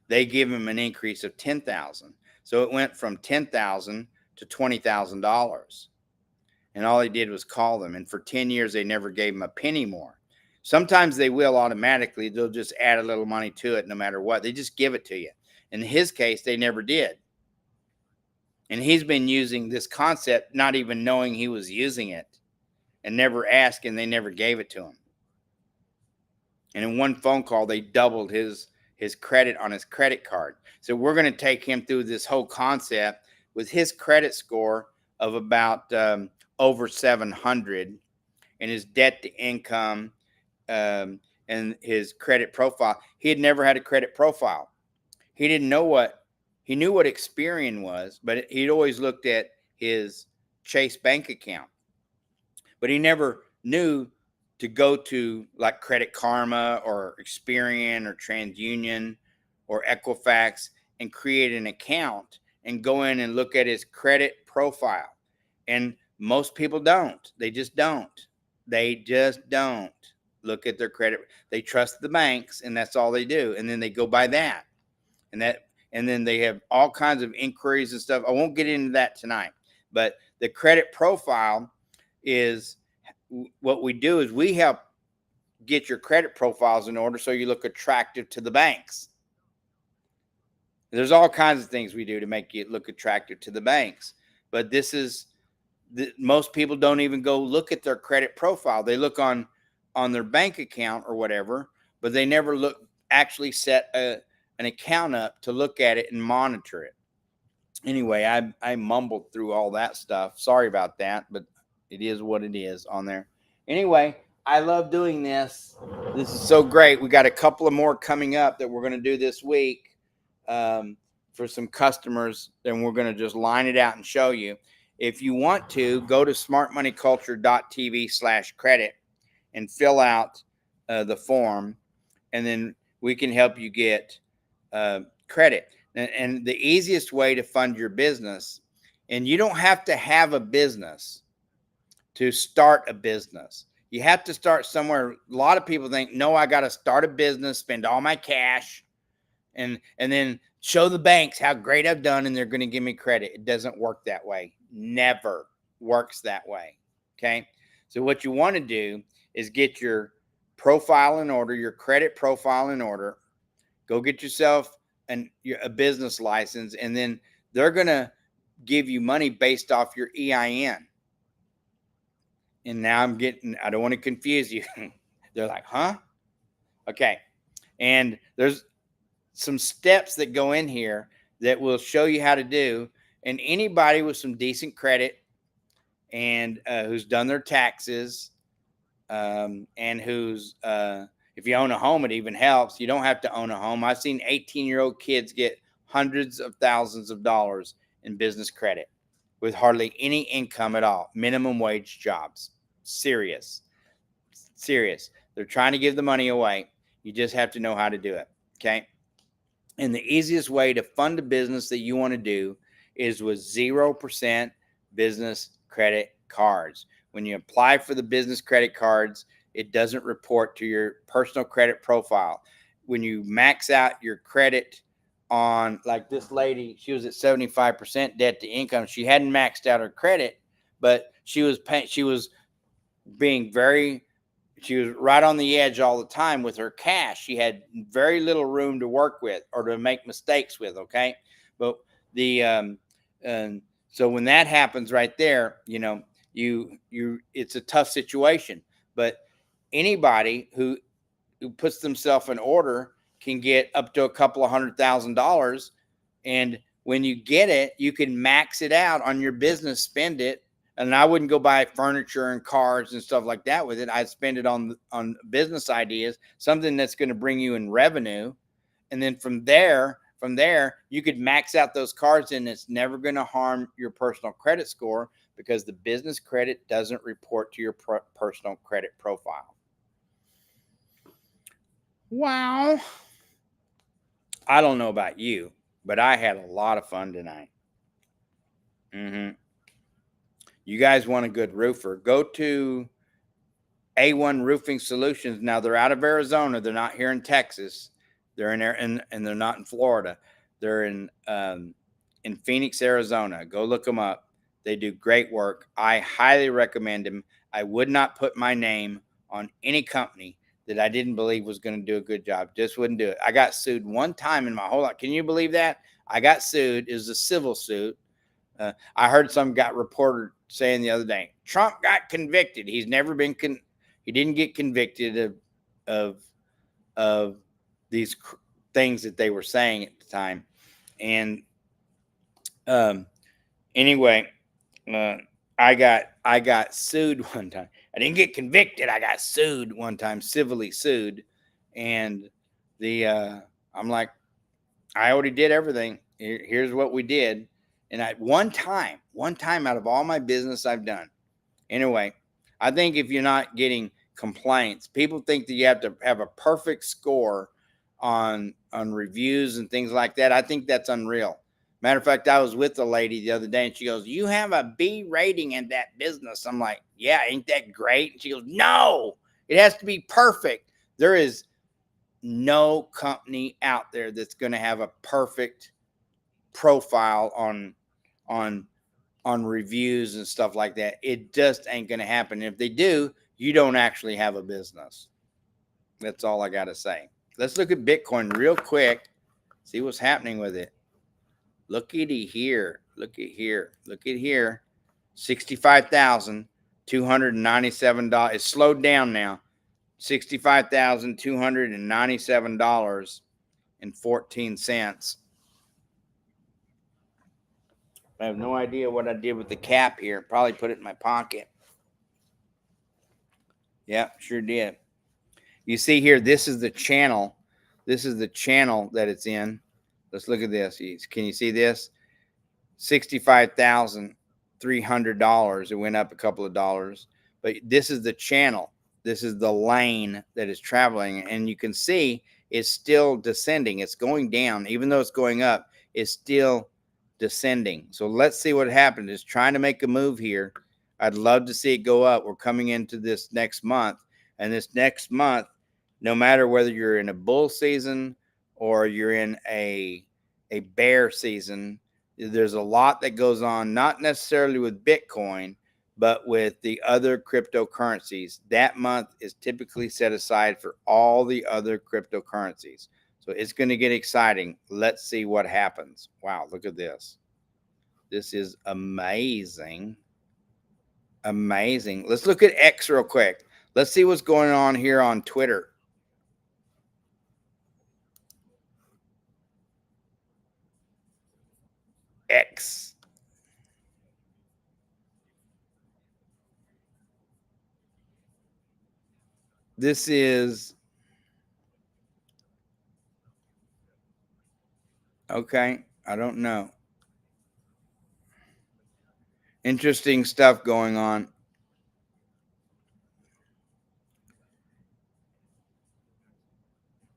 Speaker 1: They give him an increase of $10,000. So it went from $10,000 to $20,000. And all he did was call them. And for 10 years, they never gave him a penny more. Sometimes they will automatically. They'll just add a little money to it no matter what. They just give it to you. In his case, they never did. And he's been using this concept, not even knowing he was using it, and never asked, and they never gave it to him. And in one phone call, they doubled his credit on his credit card. So we're going to take him through this whole concept with his credit score of about over 700, and his debt to income and his credit profile. He had never had a credit profile. He didn't know what. He knew what Experian was, but he'd always looked at his Chase bank account. But he never knew to go to like Credit Karma or Experian or TransUnion or Equifax and create an account and go in and look at his credit profile. And most people don't. They just don't. They just don't look at their credit. They trust the banks, and that's all they do. And then they go by that. And then they have all kinds of inquiries and stuff. I won't get into that tonight. But the credit profile is what we do is we help get your credit profiles in order so you look attractive to the banks. There's all kinds of things we do to make you look attractive to the banks. But this is, most people don't even go look at their credit profile. They look on their bank account or whatever, but they never actually set an account up to look at it and monitor it. Anyway, I mumbled through all that stuff. Sorry about that, but it is what it is on there. Anyway, I love doing this. This is so great. We got a couple of more coming up that we're going to do this week for some customers. Then we're going to just line it out and show you. If you want to, go to smartmoneyculture.tv/credit and fill out the form, and then we can help you get credit. And the easiest way to fund your business, and you don't have to have a business to start a business. You have to start somewhere. A lot of people think, no, I got to start a business, spend all my cash, and then show the banks how great I've done, and they're going to give me credit. It doesn't work that way. Never works that way. Okay. So what you want to do is get your profile in order, your credit profile in order. Go get yourself a business license, and then they're going to give you money based off your EIN. And now I don't want to confuse you. They're like, huh? Okay. And there's some steps that go in here that will show you how to do. And anybody with some decent credit and who's done their taxes and who's, if you own a home, it even helps. You don't have to own a home. I've seen 18-year-old kids get hundreds of thousands of dollars in business credit with hardly any income at all. Minimum wage jobs. Serious. They're trying to give the money away. You just have to know how to do it. Okay. And the easiest way to fund a business that you want to do is with 0% business credit cards. When you apply for the business credit cards, it doesn't report to your personal credit profile. When you max out your credit on, like this lady, she was at 75% debt to income. She hadn't maxed out her credit, but she was being very, she was right on the edge all the time with her cash. She had very little room to work with or to make mistakes with. Okay. But so when that happens right there, it's a tough situation, but anybody who puts themselves in order can get up to a couple of $100,000. And when you get it, you can max it out on your business, spend it. And I wouldn't go buy furniture and cars and stuff like that with it. I'd spend it on business ideas, something that's going to bring you in revenue. And then from there, you could max out those cards, and it's never going to harm your personal credit score because the business credit doesn't report to your personal credit profile. Wow. I don't know about you, but I had a lot of fun tonight. You guys want a good roofer, go to A1 Roofing Solutions. Now, they're out of Arizona. They're not here in Texas. They're in there, and they're not in Florida. They're in Phoenix, Arizona. Go look them up. They do great work. I highly recommend them. I would not put my name on any company that I didn't believe was going to do a good job. Just wouldn't do it. I got sued one time in my whole life. Can you believe that? I got sued. It was a civil suit. I heard some got reported saying the other day, Trump got convicted. He's never been he didn't get convicted of these things that they were saying at the time. And anyway, I got sued one time. I didn't get convicted. I got sued one time, civilly sued. And I'm like, I already did everything. Here's what we did. And one time out of all my business I've done. Anyway, I think if you're not getting complaints, people think that you have to have a perfect score on reviews and things like that. I think that's unreal. Matter of fact, I was with a lady the other day and she goes, you have a B rating in that business. I'm like, yeah, ain't that great? And she goes, no, it has to be perfect. There is no company out there that's going to have a perfect profile on reviews and stuff like that. It just ain't going to happen. If they do, you don't actually have a business. That's all I got to say. Let's look at Bitcoin real quick. See what's happening with it. Look at here. Look at here. Look at here. $65,297. It's slowed down now. $65,297.14. I have no idea what I did with the cap here. Probably put it in my pocket. Yep, sure did. You see here, this is the channel. This is the channel that it's in. Let's look at this. Can you see this? $65,300. It went up a couple of dollars. But this is the channel. This is the lane that is traveling. And you can see it's still descending. It's going down. Even though it's going up, it's still descending. So let's see what happened. It's trying to make a move here. I'd love to see it go up. We're coming into this next month. And this next month, no matter whether you're in a bull season or you're in a bear season, there's a lot that goes on, not necessarily with Bitcoin, but with the other cryptocurrencies. That month is typically set aside for all the other cryptocurrencies. So it's going to get exciting. Let's see what happens. Wow, look at this. This is amazing. Amazing. Let's look at X real quick. Let's see what's going on here on Twitter. X. This is okay. I don't know. Interesting stuff going on.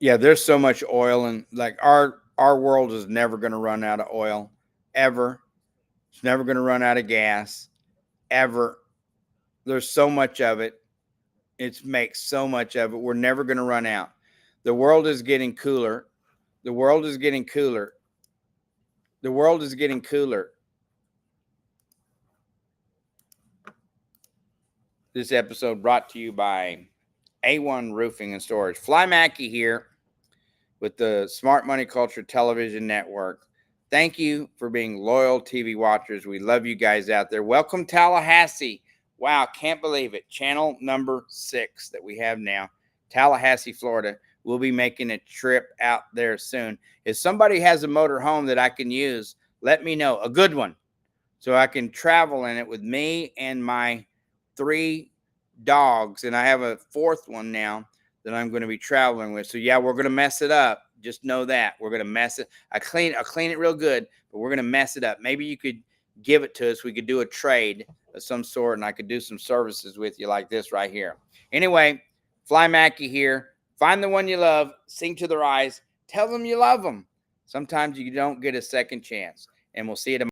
Speaker 1: Yeah, there's so much oil, and like our world is never going to run out of oil ever. It's never going to run out of gas, ever. There's so much of it. It makes so much of it. We're never going to run out. The world is getting cooler. The world is getting cooler. The world is getting cooler. This episode brought to you by A1 Roofing and Storage. Fly Mackey here with the Smart Money Culture Television Network. Thank you for being loyal TV watchers. We love you guys out there. Welcome, Tallahassee. Wow, can't believe it. Channel number 6 that we have now. Tallahassee, Florida. We'll be making a trip out there soon. If somebody has a motor home that I can use, let me know. A good one. So I can travel in it with me and my 3 dogs. And I have a 4th one now that I'm going to be traveling with. So yeah, we're going to mess it up. Just know that we're going to mess it. I'll clean it real good, but we're going to mess it up. Maybe you could give it to us. We could do a trade of some sort, and I could do some services with you like this right here. Anyway, Fly Mackey here. Find the one you love. Sing to their eyes. Tell them you love them. Sometimes you don't get a second chance. And we'll see you tomorrow.